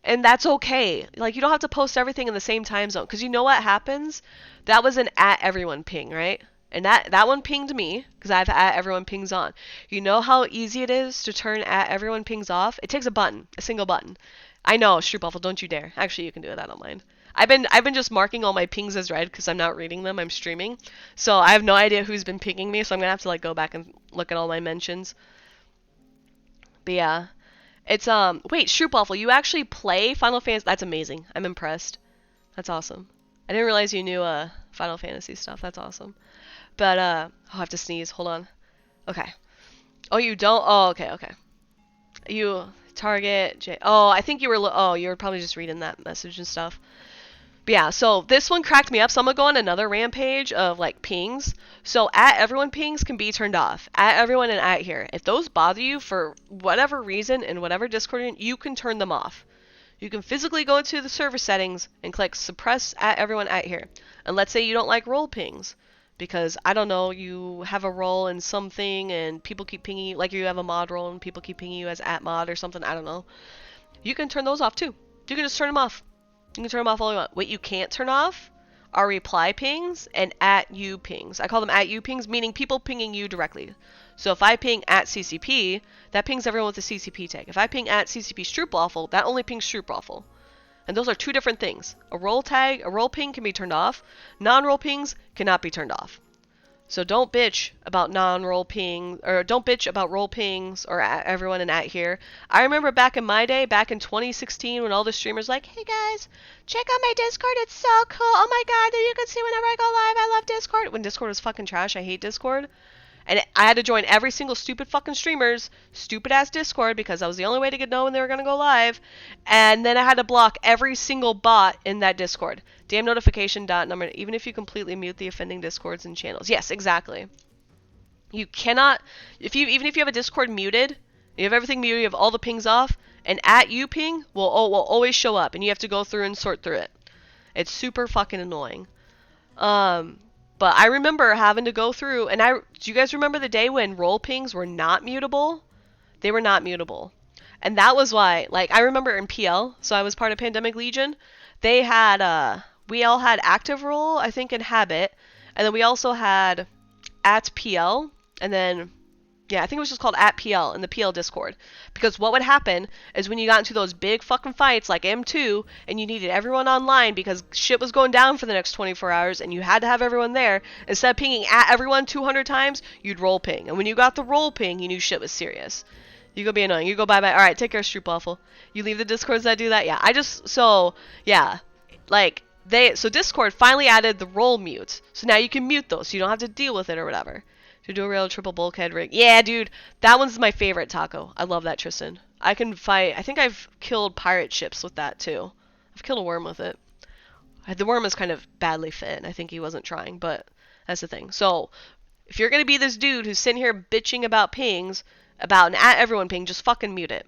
and that's okay. Like, you don't have to post everything in the same time zone, because you know what happens? That was an at everyone ping, right? And that one pinged me, because I have at everyone pings on. You know how easy it is to turn at everyone pings off? It takes a button, a single button. I know, Stroopwafel, don't you dare. Actually, you can do it. I don't mind. I've been just marking all my pings as read because I'm not reading them. I'm streaming, so I have no idea who's been pinging me. So I'm gonna have to like go back and look at all my mentions. But yeah, it's wait, Stroopwafel, you actually play Final Fantasy? That's amazing. I'm impressed. That's awesome. I didn't realize you knew Final Fantasy stuff. That's awesome. But I'll have to sneeze. Hold on. Okay. Oh, you don't? Oh, okay, okay. You target J. Oh, I think you were. Oh, you were probably just reading that message and stuff. But yeah, so this one cracked me up. So I'm gonna go on another rampage of like pings. So at everyone pings can be turned off. At everyone and at here. If those bother you for whatever reason in whatever Discord, you can turn them off. You can physically go into the server settings and click suppress at everyone at here. And let's say you don't like role pings. Because, I don't know, you have a role in something and people keep pinging you, like you have a mod role and people keep pinging you as at mod or something, I don't know. You can turn those off too. You can just turn them off. You can turn them off all you want. What you can't turn off are reply pings and at you pings. I call them at you pings, meaning people pinging you directly. So if I ping at CCP, that pings everyone with the CCP tag. If I ping at CCP Stroopwafel, that only pings Stroopwafel. And those are two different things. A role ping can be turned off. Non-role pings cannot be turned off. So don't bitch about non-role ping, or don't bitch about role pings or at everyone and at here. I remember back in my day, back in 2016, when all the streamers like, hey guys, check out my Discord, it's so cool. Oh my god, you can see whenever I go live, I love Discord. When Discord was fucking trash, I hate Discord. And I had to join every single stupid fucking streamer's stupid ass Discord because that was the only way to get know when they were gonna go live. And then I had to block every single bot in that Discord. Damn notification dot number, even if you completely mute the offending Discords and channels. Yes, exactly. You cannot, even if you have a Discord muted, you have everything muted, you have all the pings off, and at you ping will always show up, and you have to go through and sort through it. It's super fucking annoying. But I remember having to go through, and do you guys remember the day when role pings were not mutable? They were not mutable. And that was why, like, I remember in PL, so I was part of Pandemic Legion, they had, we all had active role, I think, in Habit, and then we also had at PL, and then, yeah, I think it was just called at PL in the PL Discord. Because what would happen is when you got into those big fucking fights like M2 and you needed everyone online because shit was going down for the next 24 hours and you had to have everyone there, instead of pinging at everyone 200 times, you'd role ping. And when you got the role ping, you knew shit was serious. You go be annoying. You go bye-bye. Alright, take care, Stroopwafel. You leave the Discords that do that? Yeah, yeah. Like, so Discord finally added the role mute. So now you can mute those so you don't have to deal with it or whatever. To do a real triple bulkhead rig. Yeah, dude. That one's my favorite, Taco. I love that, Tristan. I can fight. I think I've killed pirate ships with that, too. I've killed a worm with it. The worm is kind of badly fit, and I think he wasn't trying, but that's the thing. So, if you're going to be this dude who's sitting here bitching about pings, about an at everyone ping, just fucking mute it.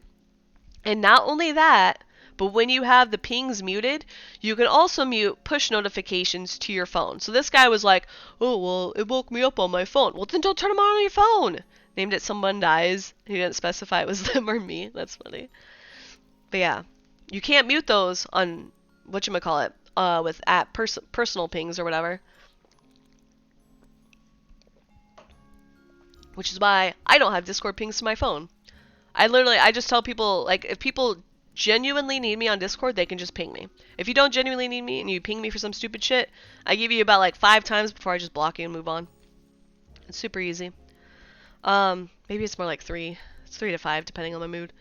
And not only that, but when you have the pings muted, you can also mute push notifications to your phone. So this guy was like, oh, well, it woke me up on my phone. Well, then don't turn them on your phone. Named it Someone Dies. He didn't specify it was them or me. That's funny. But yeah, you can't mute those on, whatchamacallit, with at personal pings or whatever. Which is why I don't have Discord pings to my phone. I just tell people, like, if people genuinely need me on Discord, they can just ping me. If you don't genuinely need me and you ping me for some stupid shit, I give you about like 5 times before I just block you and move on. It's super easy. Maybe it's more like 3. It's 3 to 5 depending on my mood.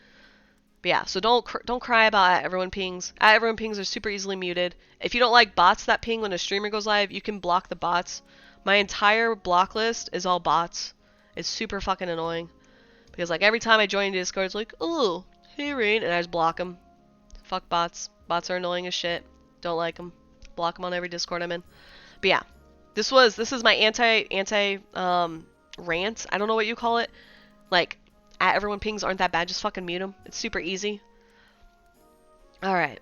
But yeah, so don't cry about at everyone pings. At everyone pings are super easily muted. If you don't like bots that ping when a streamer goes live, you can block the bots. My entire block list is all bots. It's super fucking annoying. Because like every time I join Discord, it's like, oh, hey Rain, and I just block them. Fuck bots. Bots are annoying as shit. Don't like them. Block them on every Discord I'm in. But yeah, this is my anti rant. I don't know what you call it. Like, at everyone pings aren't that bad. Just fucking mute them. It's super easy. Alright.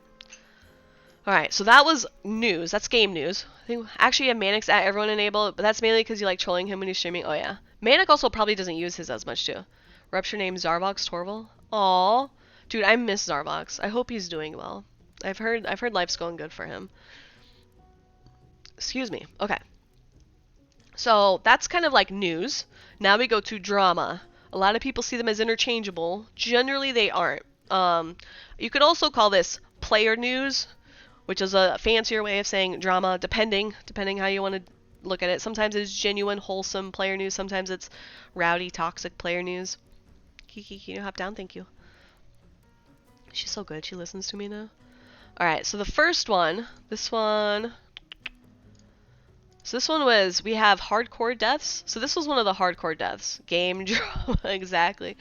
Alright, so that was news. That's game news. I think actually, yeah, Manix at everyone enabled, but that's mainly because you like trolling him when he's streaming. Oh yeah. Manic also probably doesn't use his as much too. Rupture name Zarvox Torval. Aw. Dude, I miss Zarvox. I hope he's doing well. I've heard life's going good for him. Excuse me. Okay. So that's kind of like news. Now we go to drama. A lot of people see them as interchangeable. Generally, they aren't. You could also call this player news, which is a fancier way of saying drama, depending how you want to look at it. Sometimes it's genuine, wholesome player news. Sometimes it's rowdy, toxic player news. Kiki, can you hop down? Thank you. She's so good. She listens to me now. All right. So the first one, this one. So this one was, we have hardcore deaths. So this was one of the hardcore deaths. Game drama, exactly.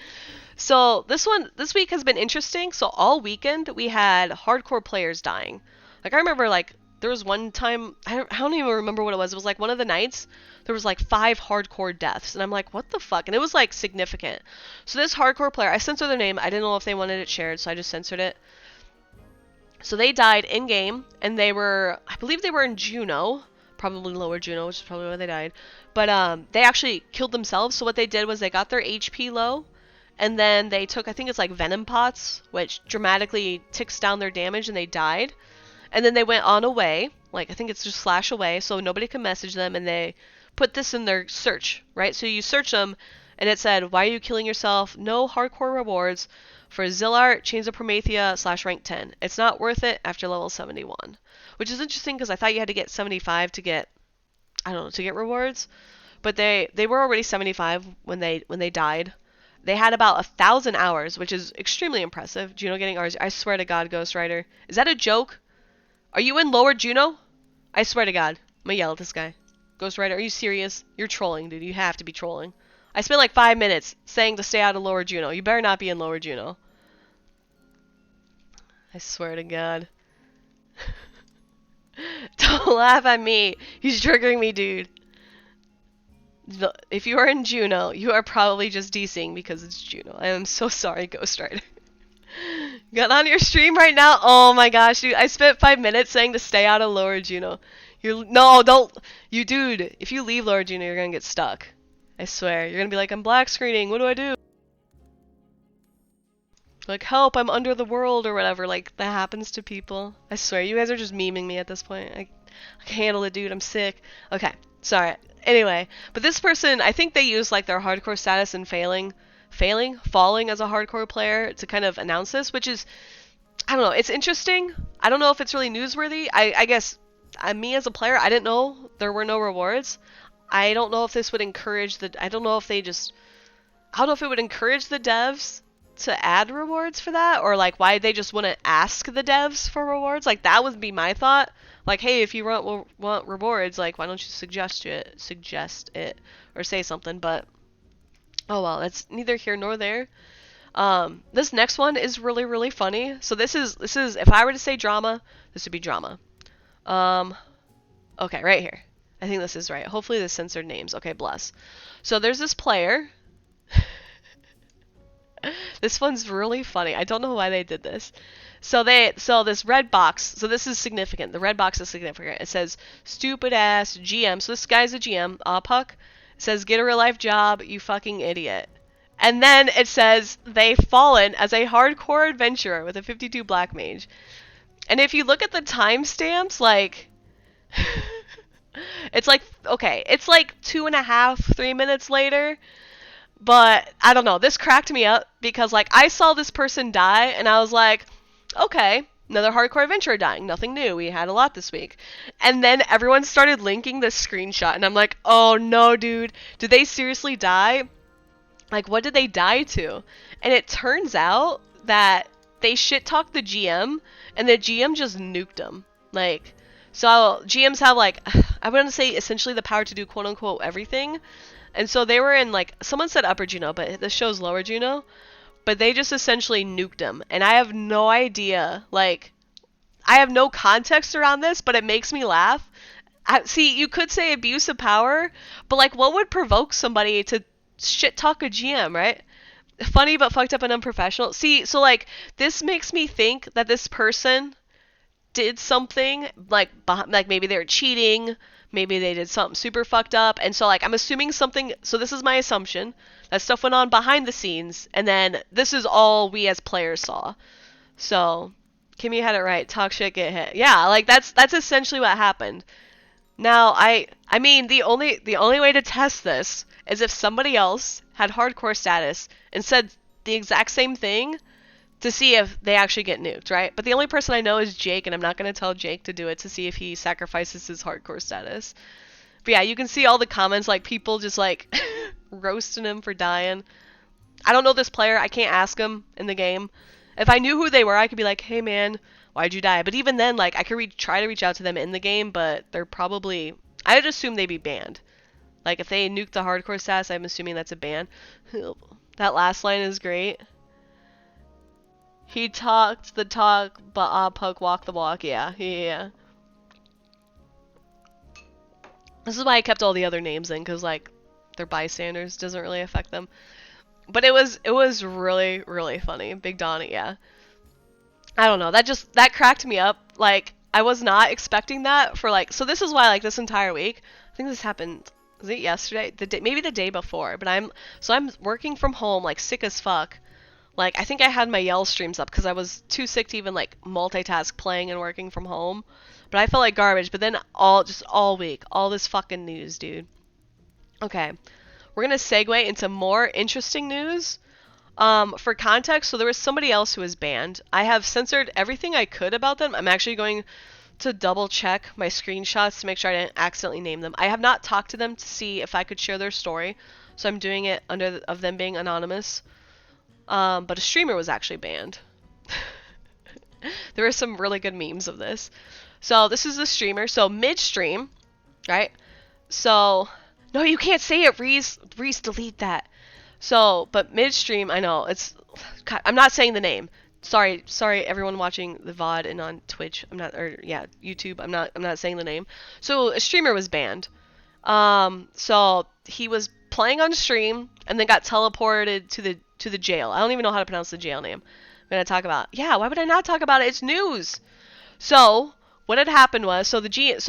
So this week has been interesting. So all weekend we had hardcore players dying. Like I remember like there was one time, I don't even remember what it was. It was like one of the nights, there was like 5 hardcore deaths. And I'm like, what the fuck? And it was like significant. So this hardcore player, I censored their name. I didn't know if they wanted it shared, so I just censored it. So they died in game, and they were, I believe they were in Juno. Probably lower Juno, which is probably why they died. But they actually killed themselves. So what they did was they got their HP low, and then they took, I think it's like venom pots, which dramatically ticks down their damage, and they died. And then they went on away, like I think it's just slash away, so nobody can message them, and they put this in their search, right? So you search them, and it said, why are you killing yourself? No hardcore rewards for Zillart, Chains of Promethea / rank 10. It's not worth it after level 71. Which is interesting because I thought you had to get 75 to get, I don't know, to get rewards. But they were already 75 when they died. They had about 1,000 hours, which is extremely impressive. Juno getting ours. I swear to God, Ghost Rider. Is that a joke? Are you in lower Juno? I swear to God. I'm gonna yell at this guy. Ghost Rider, are you serious? You're trolling, dude. You have to be trolling. I spent like 5 minutes saying to stay out of lower Juno. You better not be in lower Juno. I swear to God. Don't laugh at me. He's triggering me, dude. If you are in Juno, you are probably just DCing because it's Juno. I am so sorry, Ghost Rider. Got on your stream right now? Oh my gosh, dude. I spent 5 minutes saying to stay out of lower Juno. No, don't. You, dude, if you leave lower Juno, you're gonna get stuck. I swear. You're gonna be like, I'm black screening. What do I do? Like, help, I'm under the world or whatever. Like, that happens to people. I swear, you guys are just memeing me at this point. I can't handle it, dude. I'm sick. Okay, sorry. Anyway, but this person, I think they used, like, their hardcore status and falling as a hardcore player to kind of announce this, which is, I don't know, it's interesting. I don't know if it's really newsworthy. I guess, me as a player, I didn't know there were no rewards. I don't know if this would encourage I don't know if it would encourage the devs to add rewards for that, or like why they just wouldn't ask the devs for rewards. Like that would be my thought. Like, hey, if you want rewards, like why don't you suggest it or say something. But oh well, that's neither here nor there. This next one is really, really funny. So this is if I were to say drama, this would be drama. Okay, right here. I think this is right. Hopefully this censored names. Okay, bless. So there's this player. This one's really funny. I don't know why they did this. So this red box. So this is significant. The red box is significant. It says stupid ass GM. So this guy's a GM. Puck. It says get a real life job, you fucking idiot. And then it says they've fallen as a hardcore adventurer with a 52 black mage. And if you look at the timestamps, like it's like okay, it's like 2.5, 3 minutes later. But I don't know, this cracked me up because like I saw this person die and I was like, okay, another hardcore adventurer dying, nothing new, we had a lot this week. And then everyone started linking this screenshot and I'm like, oh no, dude, did they seriously die? Like, what did they die to? And it turns out that they shit talked the GM and the GM just nuked them. Like, so GMs have like, I wouldn't say essentially the power to do quote unquote everything. And so they were in, like, someone said upper Juno, but this show's lower Juno. But they just essentially nuked him. And I have no idea, like, I have no context around this, but it makes me laugh. See, you could say abuse of power, but, like, what would provoke somebody to shit talk a GM, right? Funny, but fucked up and unprofessional. See, so, like, this makes me think that this person did something, like maybe they were cheating, Maybe they did something super fucked up. And so, like, I'm assuming something. So, this is my assumption that stuff went on behind the scenes. And then this is all we as players saw. So, Kimmy had it right. Talk shit, get hit. Yeah, like, that's essentially what happened. Now, I mean, the only way to test this is if somebody else had hardcore status and said the exact same thing to see if they actually get nuked, right? But the only person I know is Jake, and I'm not going to tell Jake to do it to see if he sacrifices his hardcore status. But yeah, you can see all the comments, like, people just, like, roasting him for dying. I don't know this player. I can't ask him in the game. If I knew who they were, I could be like, hey, man, why'd you die? But even then, like, I could try to reach out to them in the game, but they're probably... I'd assume they'd be banned. Like, if they nuke the hardcore status, I'm assuming that's a ban. That last line is great. He talked the talk, but Puck walked the walk. Yeah. This is why I kept all the other names in, because, like, they're bystanders. Doesn't really affect them. But it was really, really funny. Big Donnie, yeah. I don't know. That cracked me up. Like, I was not expecting that for, like... So this is why, like, this entire week... I think this happened... Was it yesterday? Maybe the day before. But I'm working from home, like, sick as fuck. Like, I think I had my Yell streams up because I was too sick to even, like, multitask playing and working from home. But I felt like garbage. But then all week, all this fucking news, dude. Okay. We're going to segue into more interesting news. For context, so there was somebody else who was banned. I have censored everything I could about them. I'm actually going to double check my screenshots to make sure I didn't accidentally name them. I have not talked to them to see if I could share their story. So I'm doing it of them being anonymous. But a streamer was actually banned. There were some really good memes of this. So this is the streamer. So mid-stream, right? So, no, you can't say it, Reese. Reese, delete that. So, but midstream, I know, it's... God, I'm not saying the name. Sorry, everyone watching the VOD and on Twitch. YouTube. I'm not saying the name. So, a streamer was banned. So, he was playing on stream and then got teleported to the jail. I don't even know how to pronounce the jail name. I'm going to talk about... Yeah, why would I not talk about it? It's news! So... What had happened was, so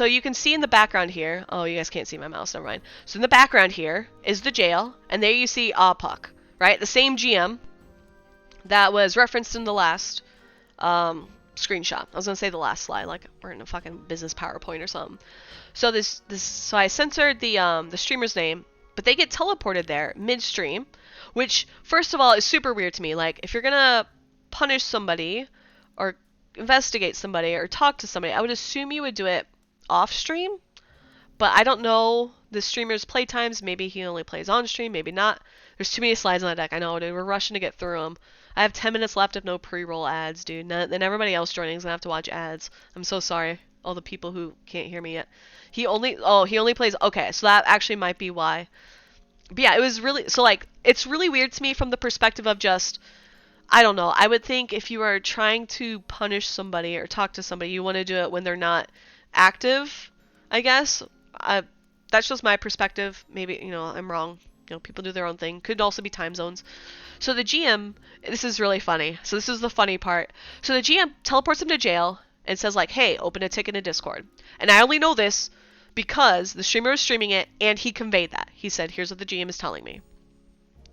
you can see in the background here, oh, you guys can't see my mouse, never mind. So in the background here is the jail, and there you see Puck, right? The same GM that was referenced in the last screenshot. I was gonna say the last slide, like we're in a fucking business PowerPoint or something. So so I censored the streamer's name, but they get teleported there midstream, which first of all is super weird to me. Like if you're gonna punish somebody or investigate somebody or talk to somebody, I would assume you would do it off stream, but I don't know the streamer's playtimes. Maybe he only plays on stream, maybe not. There's too many slides on the deck. I know, dude. We're rushing to get through them. I have 10 minutes left of no pre-roll ads, dude. Then everybody else joining is gonna have to watch ads. I'm so sorry, all the people who can't hear me yet. He only plays. Okay, so that actually might be why. But yeah, it was really so like it's really weird to me from the perspective of just. I don't know. I would think if you are trying to punish somebody or talk to somebody, you want to do it when they're not active, I guess. That's just my perspective. Maybe, I'm wrong. People do their own thing. Could also be time zones. So the GM, this is really funny. So this is the funny part. So the GM teleports him to jail and says like, hey, open a ticket in Discord. And I only know this because the streamer was streaming it and he conveyed that. He said, here's what the GM is telling me.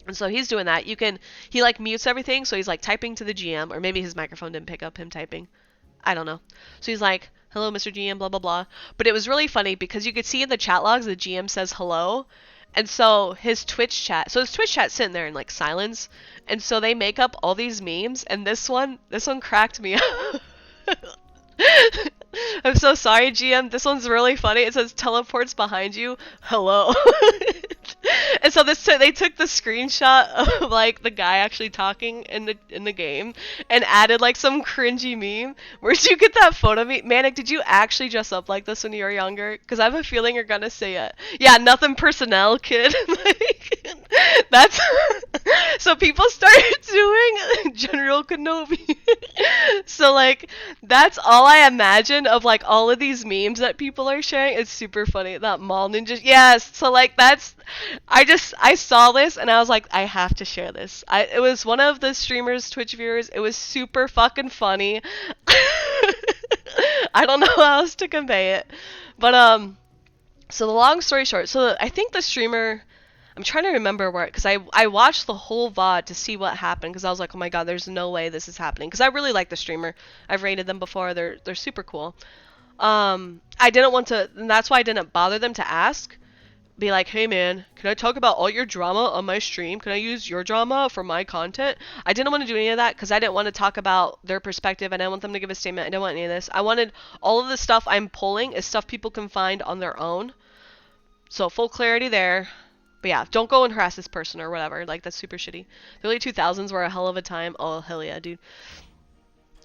And so he's doing that. He like mutes everything, so he's like typing to the GM, or maybe his microphone didn't pick up him typing. I don't know. So he's like, hello, Mr. GM, blah, blah, blah. But it was really funny because you could see in the chat logs the GM says hello. And so his Twitch chat's sitting there in like silence. And so they make up all these memes, and this one cracked me up. I'm so sorry, GM. This one's really funny. It says teleports behind you. Hello. And so they took the screenshot of like the guy actually talking in the game and added like some cringy meme. Where'd you get that photo? Manic, did you actually dress up like this when you were younger? Because I have a feeling you're gonna say it. Yeah, nothing personnel, kid. Like, that's so people started doing General Kenobi. So like that's all I imagine of like all of these memes that people are sharing. It's super funny. That mall ninja. Yes. So like I saw this and I was like, I have to share this. It was one of the streamers, Twitch viewers. It was super fucking funny. I don't know how else to convey it, but So the long story short, so I think the streamer, I'm trying to remember where, because I watched the whole VOD to see what happened, because I was like, oh my god, there's no way this is happening, because I really like the streamer. I've rated them before. They're super cool. I didn't want to, and that's why I didn't bother them to ask. Be like, hey man, can I talk about all your drama on my stream? Can I use your drama for my content? I didn't want to do any of that because I didn't want to talk about their perspective. I didn't want them to give a statement. I didn't want any of this. I wanted all of the stuff I'm pulling is stuff people can find on their own. So full clarity there. But yeah, don't go and harass this person or whatever. Like, that's super shitty. The early 2000s were a hell of a time. Oh, hell yeah, dude.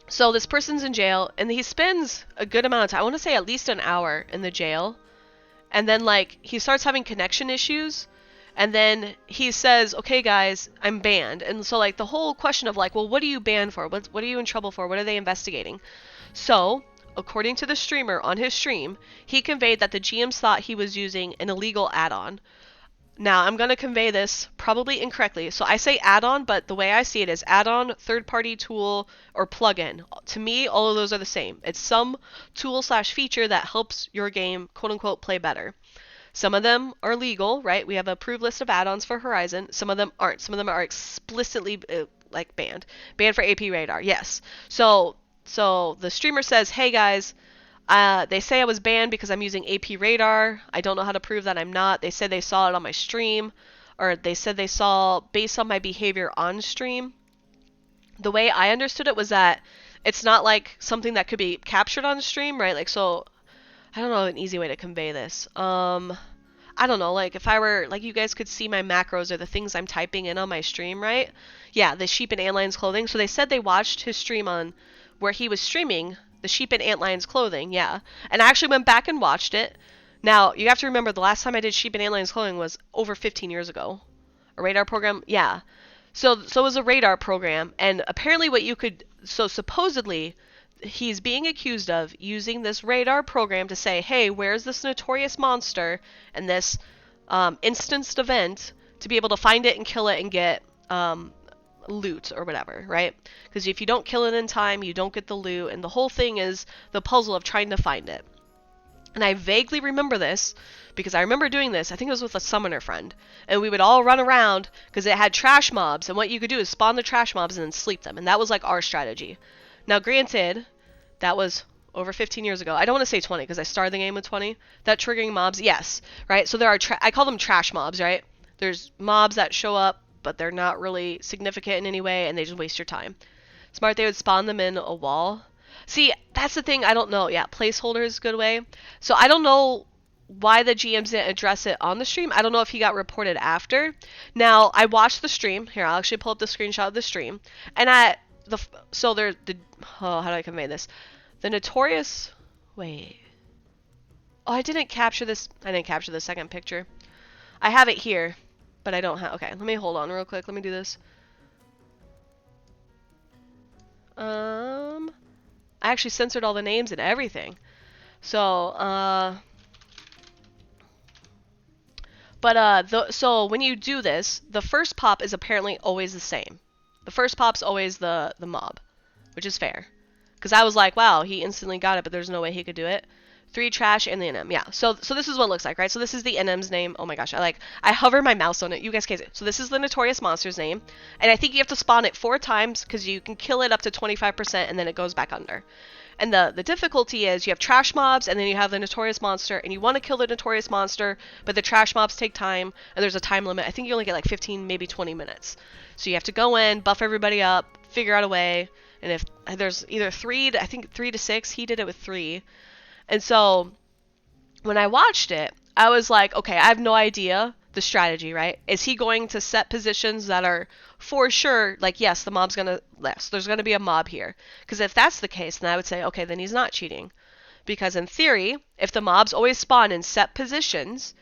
So this person's in jail, and he spends a good amount of time. I want to say at least an hour in the jail. And then, like, he starts having connection issues. And then he says, okay, guys, I'm banned. And so, like, the whole question of, like, well, what are you banned for? What are you in trouble for? What are they investigating? So, according to the streamer on his stream, he conveyed that the GMs thought he was using an illegal add-on. Now, I'm going to convey this probably incorrectly. So I say add-on, but the way I see it is add-on, third-party tool, or plugin. To me, all of those are the same. It's some tool/feature that helps your game, quote-unquote, play better. Some of them are legal, right? We have an approved list of add-ons for Horizon. Some of them aren't. Some of them are explicitly, like, banned. Banned for AP Radar, yes. So the streamer says, hey, guys, they say I was banned because I'm using AP Radar. I don't know how to prove that I'm not. They said they saw it on my stream, or they said they saw based on my behavior on stream. The way I understood it was that it's not like something that could be captured on stream, right? Like, so I don't know an easy way to convey this. I don't know, like if I were, like you guys could see my macros or the things I'm typing in on my stream, right? Yeah, the sheep and antlions clothing. So they said they watched his stream on where he was streaming the sheep and antlions clothing, yeah. And I actually went back and watched it. Now, you have to remember the last time I did sheep and antlions clothing was over 15 years ago. A radar program, yeah. So it was a radar program, and apparently what you could, so supposedly he's being accused of using this radar program to say, hey, where's this notorious monster and this instanced event, to be able to find it and kill it and get loot or whatever, right? Because if you don't kill it in time, you don't get the loot, and the whole thing is the puzzle of trying to find it. And I vaguely remember this because I remember doing this. I think it was with a summoner friend, and we would all run around because it had trash mobs, and what you could do is spawn the trash mobs and then sleep them, and that was like our strategy. Now, granted, that was over 15 years ago. I don't want to say 20 because I started the game with 20. That triggering mobs, yes, right? So there are, I call them trash mobs, right? There's mobs that show up, but they're not really significant in any way, and they just waste your time. Smart, they would spawn them in a wall. See, that's the thing, I don't know. Yeah, placeholder is a good way. So I don't know why the GMs didn't address it on the stream. I don't know if he got reported after. Now, I watched the stream. Here, I'll actually pull up the screenshot of the stream. And so there, oh, how do I convey this? The notorious, wait. Oh, I didn't capture this. I didn't capture the second picture. I have it here, but I don't have, okay, let me hold on real quick. Let me do this. I actually censored all the names and everything. So, so when you do this, the first pop is apparently always the same. The first pop's always the mob, which is fair. Because I was like, wow, he instantly got it, but there's no way he could do it. 3 trash and the NM. Yeah. So this is what it looks like, right? So this is the NM's name. Oh my gosh, I hover my mouse on it. You guys can't see it. So this is the notorious monster's name, and I think you have to spawn it 4 times because you can kill it up to 25% and then it goes back under. And the difficulty is you have trash mobs and then you have the notorious monster, and you want to kill the notorious monster, but the trash mobs take time and there's a time limit. I think you only get like 15, maybe 20 minutes. So you have to go in, buff everybody up, figure out a way, and if there's either 3 to 6, he did it with 3. And so when I watched it, I was like, okay, I have no idea the strategy, right? Is he going to set positions that are for sure, like, yes, the mob's going to last. There's going to be a mob here. Because if that's the case, then I would say, okay, then he's not cheating. Because in theory, if the mobs always spawn in set positions,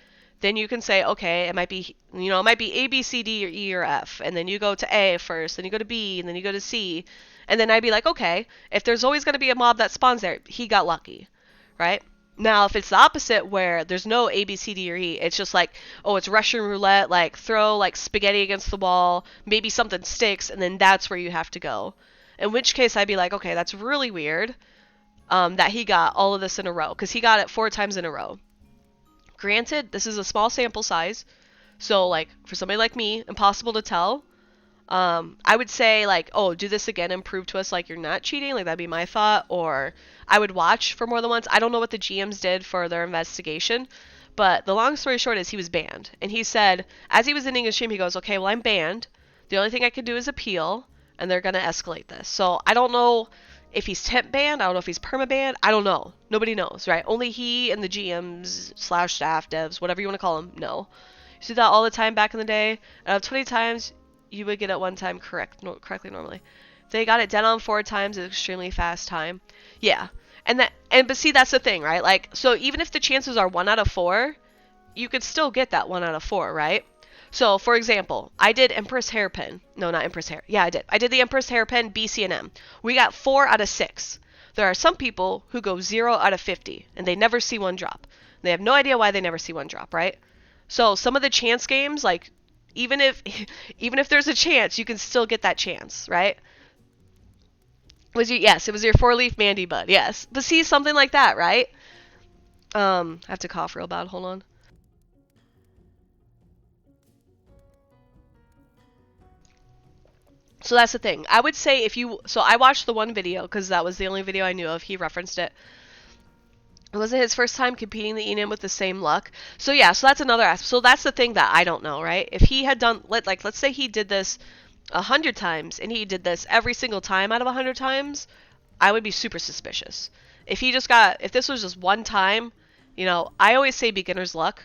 then you can say, okay, it might be, it might be A, B, C, D, or E, or F. And then you go to A first, then you go to B, and then you go to C. And then I'd be like, okay, if there's always going to be a mob that spawns there, he got lucky. Right? Now, if it's the opposite where there's no A, B, C, D, or E, it's just like, oh, it's Russian roulette, like throw like spaghetti against the wall, maybe something sticks, and then that's where you have to go. In which case, I'd be like, okay, that's really weird that he got all of this in a row, because he got it 4 times in a row. Granted, this is a small sample size, so like for somebody like me, impossible to tell. I would say like, oh, do this again and prove to us like you're not cheating. Like that'd be my thought. Or I would watch for more than once. I don't know what the GMs did for their investigation, but the long story short is he was banned. And he said, as he was ending his stream, he goes, okay, well, I'm banned. The only thing I can do is appeal, and they're going to escalate this. So I don't know if he's temp banned. I don't know if he's perma banned. I don't know. Nobody knows, right? Only he and the GMs / staff devs, whatever you want to call them, know. You see that all the time back in the day. Out of 20 times, you would get it one time correctly normally. If they got it dead on 4 times, it's extremely fast time. Yeah. But see, that's the thing, right? Like, so even if the chances are 1 out of 4, you could still get that 1 out of 4, right? So, for example, I did Empress Hairpin. No, not Empress Hair. Yeah, I did. I did the Empress Hairpin BCNM. We got 4 out of 6. There are some people who go 0 out of 50, and they never see one drop. They have no idea why they never see one drop, right? So some of the chance games, like, even if there's a chance, you can still get that chance, right? Yes, it was your 4-leaf Mandy Bud, yes. But see, something like that, right? I have to cough real bad, hold on. So that's the thing. I would say so I watched the one video, because that was the only video I knew of, he referenced it. It wasn't his first time competing the Enum with the same luck. So yeah, so that's another aspect. So that's the thing that I don't know, right? If he had done, let's say he did this 100 times, and he did this every single time out of 100 times, I would be super suspicious. If this was just one time, I always say beginner's luck.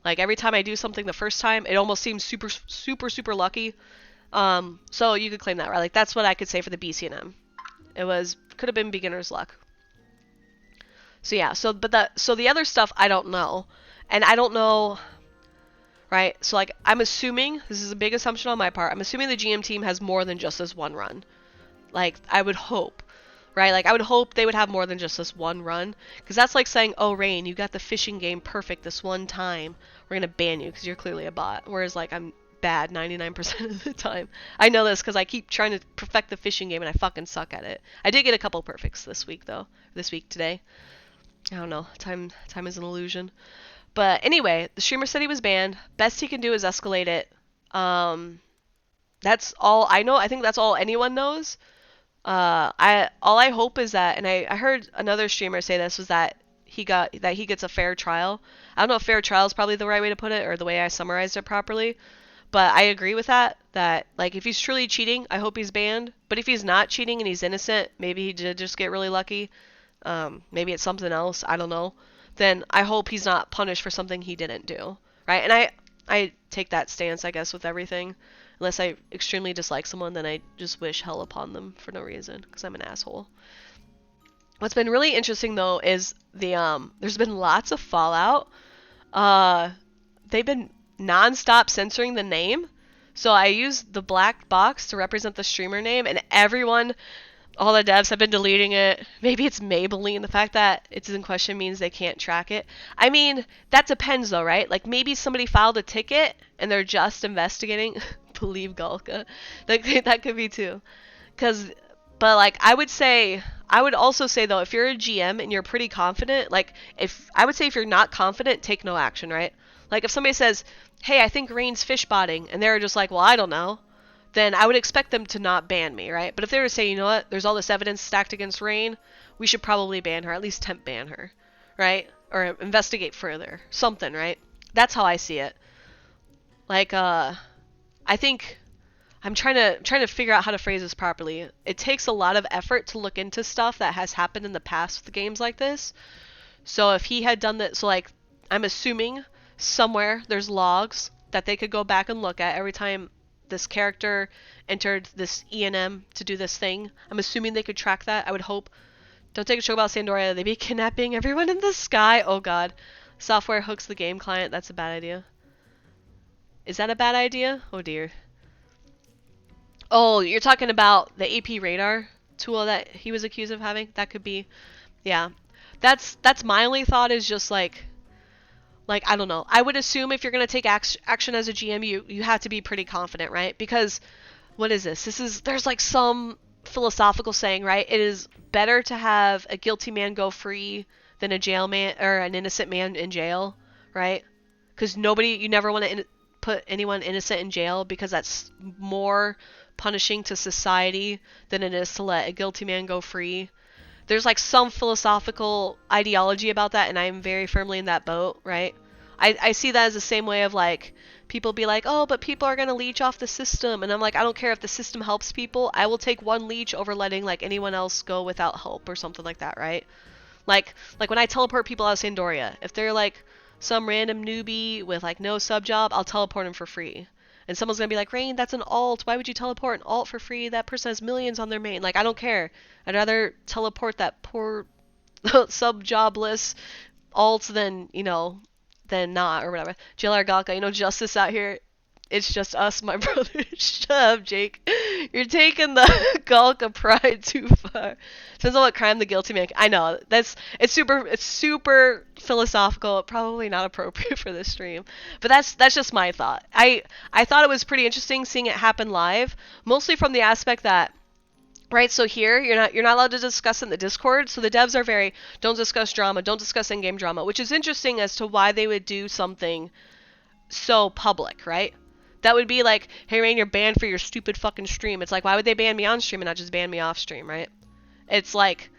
Like every time I do something the first time, it almost seems super, super, super lucky. So you could claim that, right? Like that's what I could say for the BCNM. Could have been beginner's luck. So yeah, so the other stuff I don't know. And I don't know, right? So like I'm assuming, this is a big assumption on my part, I'm assuming the GM team has more than just this one run. Like I would hope, right? Like I would hope they would have more than just this one run, because that's like saying, "Oh, Rain, you got the fishing game perfect this one time. We're going to ban you because you're clearly a bot." Whereas like I'm bad 99% of the time. I know this because I keep trying to perfect the fishing game and I fucking suck at it. I did get a couple perfects this week though. Today. I don't know. Time is an illusion. But anyway, the streamer said he was banned. Best he can do is escalate it. That's all I know. I think that's all anyone knows. All I hope is that, and I heard another streamer say this, was that he gets a fair trial. I don't know if fair trial is probably the right way to put it, or the way I summarized it properly. But I agree with that like if he's truly cheating, I hope he's banned. But if he's not cheating and he's innocent, maybe he did just get really lucky. Maybe it's something else, I don't know. Then I hope he's not punished for something he didn't do, right? And I take that stance, I guess, with everything. Unless I extremely dislike someone, then I just wish hell upon them for no reason, because I'm an asshole. What's been really interesting, though, is there's been lots of fallout. They've been non-stop censoring the name. So I used the black box to represent the streamer name, and all the devs have been deleting it. Maybe it's Maybelline. The fact that it's in question means they can't track it. I mean, that depends though, right? Like maybe somebody filed a ticket and they're just investigating. Believe Galka. That could be too. But like I would also say though, if you're a GM and you're pretty confident, I would say if you're not confident, take no action, right? Like if somebody says, "Hey, I think Rain's fish botting," and they're just like, "Well, I don't know," then I would expect them to not ban me, right? But if they were to say, "You know what, there's all this evidence stacked against Rain, we should probably ban her, at least temp ban her," right? Or investigate further. Something, right? That's how I see it. Like, I think I'm trying to figure out how to phrase this properly. It takes a lot of effort to look into stuff that has happened in the past with games like this. So if he had done that, so like, I'm assuming somewhere there's logs that they could go back and look at every time this character entered this ENM to do this thing. I'm assuming they could track that. I would hope. Don't take a joke about Sandoria. They be kidnapping everyone in the sky. Oh god. Software hooks the game client. That's a bad idea. Is that a bad idea? Oh dear. Oh, you're talking about the AP radar tool that he was accused of having? That could be. Yeah. That's my only thought, is just like I don't know. I would assume if you're going to take action as a GM, you have to be pretty confident, right? Because what is this? There's like some philosophical saying, right? It is better to have a guilty man go free than a jail man or an innocent man in jail, right? Because you never want to put anyone innocent in jail because that's more punishing to society than it is to let a guilty man go free. There's like some philosophical ideology about that, and I'm very firmly in that boat, right? I see that as the same way of like people be like, oh, but people are gonna leech off the system, and I'm like, I don't care if the system helps people. I will take one leech over letting like anyone else go without help or something like that, right? Like when I teleport people out of Sandoria, if they're like some random newbie with like no sub job, I'll teleport them for free. And someone's gonna be like, Rain, that's an alt. Why would you teleport an alt for free? That person has millions on their main. Like, I don't care. I'd rather teleport that poor sub jobless alt than, than not or whatever. JLR Galka, justice out here. It's just us, my brother. Shut up, Jake. You're taking the Galka pride too far. Depends on what crime the guilty man. I know it's super philosophical. Probably not appropriate for this stream, but that's just my thought. I thought it was pretty interesting seeing it happen live, mostly from the aspect that. Right, so here you're not allowed to discuss in the Discord. So the devs are very don't discuss drama, don't discuss in-game drama, which is interesting as to why they would do something so public, right? That would be like, hey Rain, you're banned for your stupid fucking stream. It's like, why would they ban me on stream and not just ban me off stream, right? It's like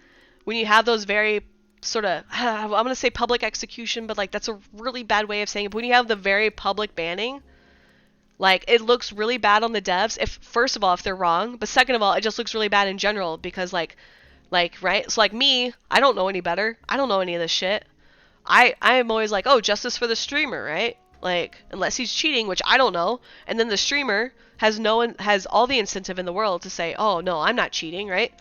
when you have those very sort of I'm gonna say public execution, but like that's a really bad way of saying it. But when you have the very public banning, like it looks really bad on the devs. If first of all, if they're wrong, but second of all, it just looks really bad in general because like right. So like me, I don't know any better. I don't know any of this shit. I'm always like, oh, justice for the streamer, right? Like, unless he's cheating, which I don't know. And then the streamer has all the incentive in the world to say, oh, no, I'm not cheating, right?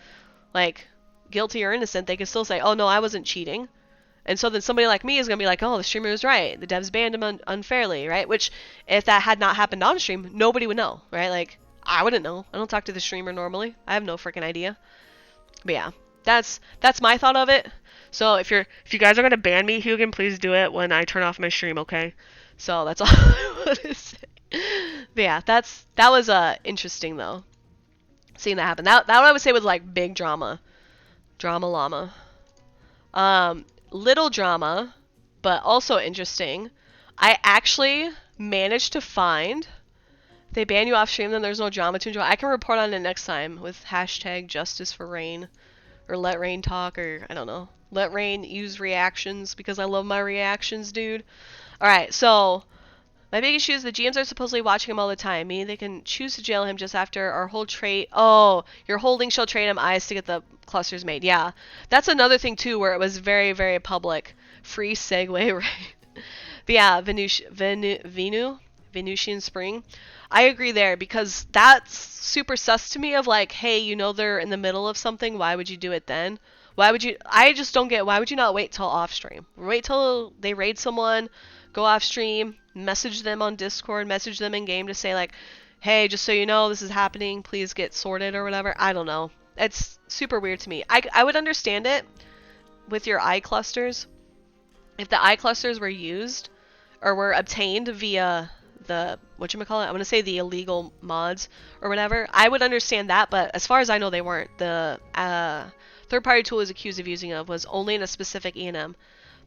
Like, guilty or innocent, they can still say, oh, no, I wasn't cheating. And so then somebody like me is going to be like, oh, the streamer was right. The devs banned him unfairly, right? Which, if that had not happened on stream, nobody would know, right? Like, I wouldn't know. I don't talk to the streamer normally. I have no freaking idea. But yeah, that's my thought of it. So if you guys are gonna ban me, Hugin, please do it when I turn off my stream, okay? So that's all I want to say. But yeah, that was interesting though, seeing that happen. That what I would say was like big drama llama. Little drama, but also interesting. I actually managed to find. They ban you off stream, then there's no drama to enjoy. I can report on it next time with hashtag justice for Rain. Or let Rain talk, or I don't know. Let Rain use reactions because I love my reactions, dude. Alright, so my big issue is the GMs are supposedly watching him all the time. Meaning they can choose to jail him just after our whole trait. Oh, your holding shall trade him eyes to get the clusters made. Yeah. That's another thing too where it was very, very public. Free segue, right? But yeah, Venusian Spring. I agree there because that's super sus to me of like, hey, they're in the middle of something. Why would you do it then? I just don't get, why would you not wait till off stream? Wait till they raid someone, go off stream, message them on Discord, message them in game to say like, hey, just so you know, this is happening. Please get sorted or whatever. I don't know. It's super weird to me. I would understand it with your eye clusters. If the eye clusters were used or were obtained via the whatchamacallit, I'm gonna say the illegal mods or whatever, I would understand that, but as far as I know they weren't. The third-party tool is accused of using was only in a specific E&M.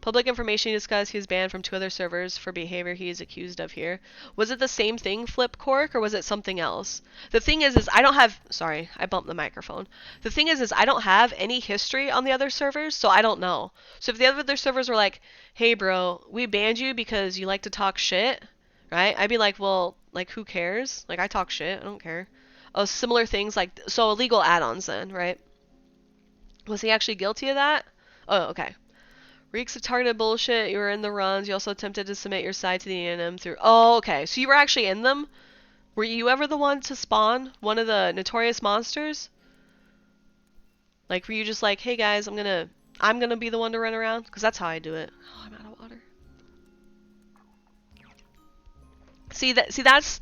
Public information he discussed, he was banned from 2 other servers for behavior he is accused of here. Was it the same thing, Flip Cork, or was it something else? The thing is I don't have, sorry, I bumped the microphone. The thing is I don't have any history on the other servers, so I don't know. So if the other servers were like, hey bro, we banned you because you like to talk shit, right? I'd be like, well, like who cares? Like I talk shit, I don't care. Oh, similar things like, so illegal add-ons then, right? Was he actually guilty of that? Oh, okay. Reeks of targeted bullshit. You were in the runs. You also attempted to submit your side to the E&M through. Oh, okay. So you were actually in them? Were you ever the one to spawn one of the notorious monsters? Like, were you just like, hey guys, I'm gonna be the one to run around? Because that's how I do it. Oh, I'm out of water. See that's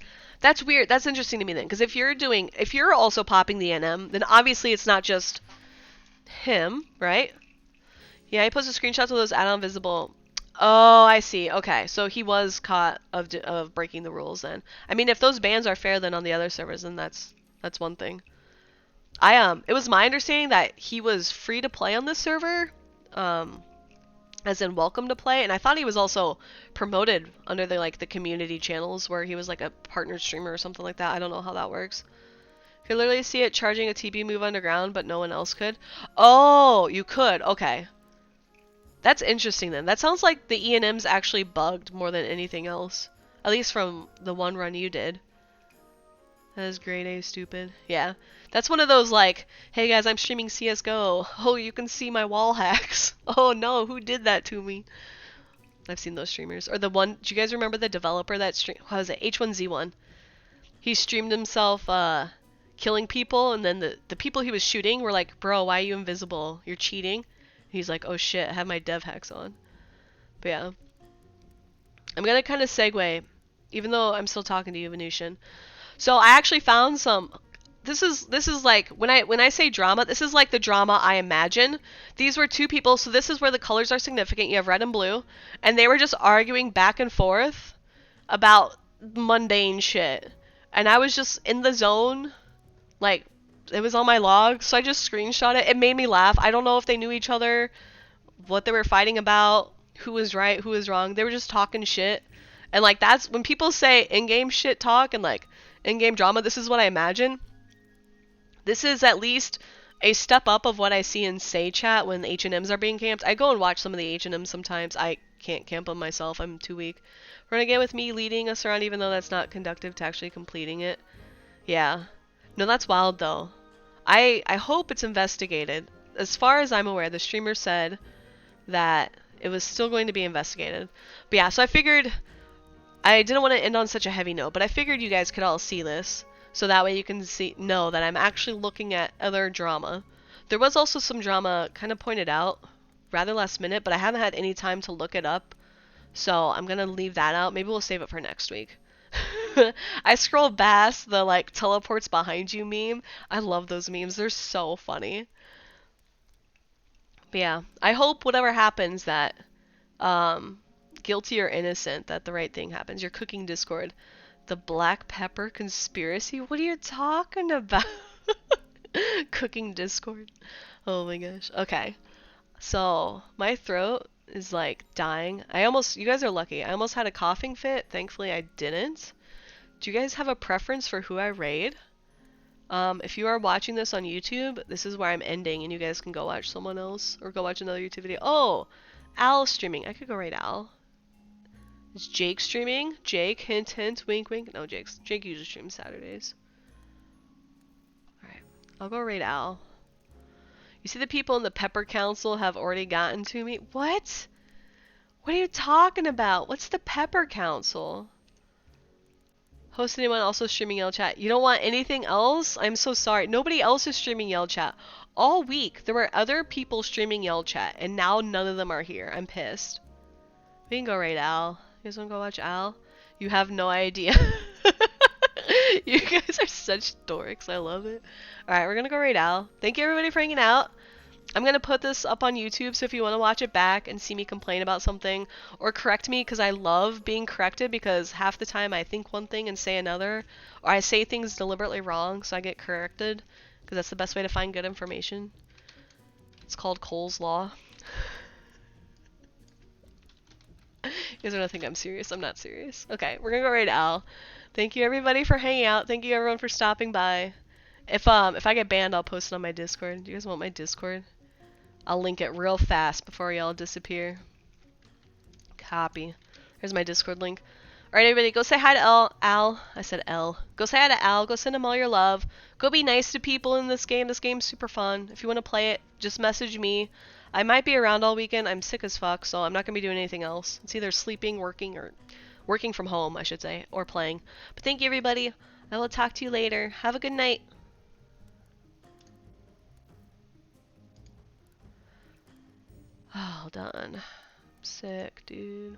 weird. That's interesting to me then. Because if you're also popping the NM, then obviously it's not just him, right? Yeah, he posted screenshots of those add-on visible. Oh, I see. Okay, so he was caught of breaking the rules then. I mean, if those bans are fair then on the other servers, then that's one thing. It was my understanding that he was free to play on this server. as in welcome to play. And I thought he was also promoted under the like the community channels where he was like a partner streamer or something like that. I don't know how that works. You could literally see it charging a TB move underground, but no one else could. Oh, you could. Okay. That's interesting then. That sounds like the E&M's actually bugged more than anything else. At least from the one run you did. That is grade A stupid. Yeah. That's one of those like, hey guys, I'm streaming CSGO. Oh, you can see my wall hacks. Oh no, who did that to me? I've seen those streamers. Or the one, do you guys remember the developer that streamed, what was it, H1Z1? He streamed himself killing people, and then the people he was shooting were like, bro, why are you invisible? You're cheating. And he's like, oh shit, I have my dev hacks on. But yeah. I'm gonna kind of segue, even though I'm still talking to you, Venusian. So I actually found some. This is like when I say drama, this is like the drama I imagine. These were two people, so this is where the colors are significant. You have red and blue, and they were just arguing back and forth about mundane shit. And I was just in the zone, like it was on my log, so I just screenshot it. It made me laugh. I don't know if they knew each other, what they were fighting about, who was right, who was wrong. They were just talking shit. And like that's when people say in-game shit talk and like in-game drama, this is what I imagine. This is at least a step up of what I see in Say Chat when H&Ms are being camped. I go and watch some of the H&Ms sometimes. I can't camp them myself. I'm too weak. Renegade with me leading us around even though that's not conductive to actually completing it. Yeah. No, that's wild though. I hope it's investigated. As far as I'm aware, the streamer said that it was still going to be investigated. But yeah, so I figured I didn't want to end on such a heavy note, but I figured you guys could all see this, so that way you can know that I'm actually looking at other drama. There was also some drama kind of pointed out rather last minute, but I haven't had any time to look it up, so I'm gonna leave that out. Maybe we'll save it for next week. I scrolled past the like teleports behind you meme. I love those memes. They're so funny. But yeah, I hope whatever happens that guilty or innocent, that the right thing happens. You're cooking Discord. The black pepper conspiracy? What are you talking about? Cooking Discord. Oh my gosh. Okay. So, my throat is like dying. You guys are lucky. I almost had a coughing fit. Thankfully, I didn't. Do you guys have a preference for who I raid? If you are watching this on YouTube, this is where I'm ending, and you guys can go watch someone else or go watch another YouTube video. Oh, Al's streaming. I could go raid Al. Is Jake streaming? Jake, hint, hint, wink, wink. No, Jake usually streams Saturdays. Alright, I'll go raid Al. You see the people in the Pepper Council have already gotten to me? What? What are you talking about? What's the Pepper Council? Host anyone also streaming Yell Chat? You don't want anything else? I'm so sorry. Nobody else is streaming Yell Chat. All week, there were other people streaming Yell Chat, and now none of them are here. I'm pissed. We can go raid Al. You guys wanna go watch Al? You have no idea. You guys are such dorks. I love it. Alright, we're gonna go raid Al. Thank you everybody for hanging out. I'm gonna put this up on YouTube, so if you want to watch it back and see me complain about something or correct me, because I love being corrected, because half the time I think one thing and say another, or I say things deliberately wrong, so I get corrected, because that's the best way to find good information. It's called Cole's Law. You guys are gonna think I'm serious. I'm not serious. Okay, we're gonna go raid Al. Thank you everybody for hanging out. Thank you everyone for stopping by. If I get banned, I'll post it on my Discord. Do you guys want my Discord? I'll link it real fast before y'all disappear. Copy. Here's my Discord link. Alright everybody, go say hi to Al. I said L. Go say hi to Al. Go send him all your love. Go be nice to people in this game. This game's super fun. If you want to play it, just message me. I might be around all weekend. I'm sick as fuck, so I'm not going to be doing anything else. It's either sleeping, working, or working from home, I should say, or playing. But thank you everybody. I will talk to you later. Have a good night. Oh, done. Sick, dude.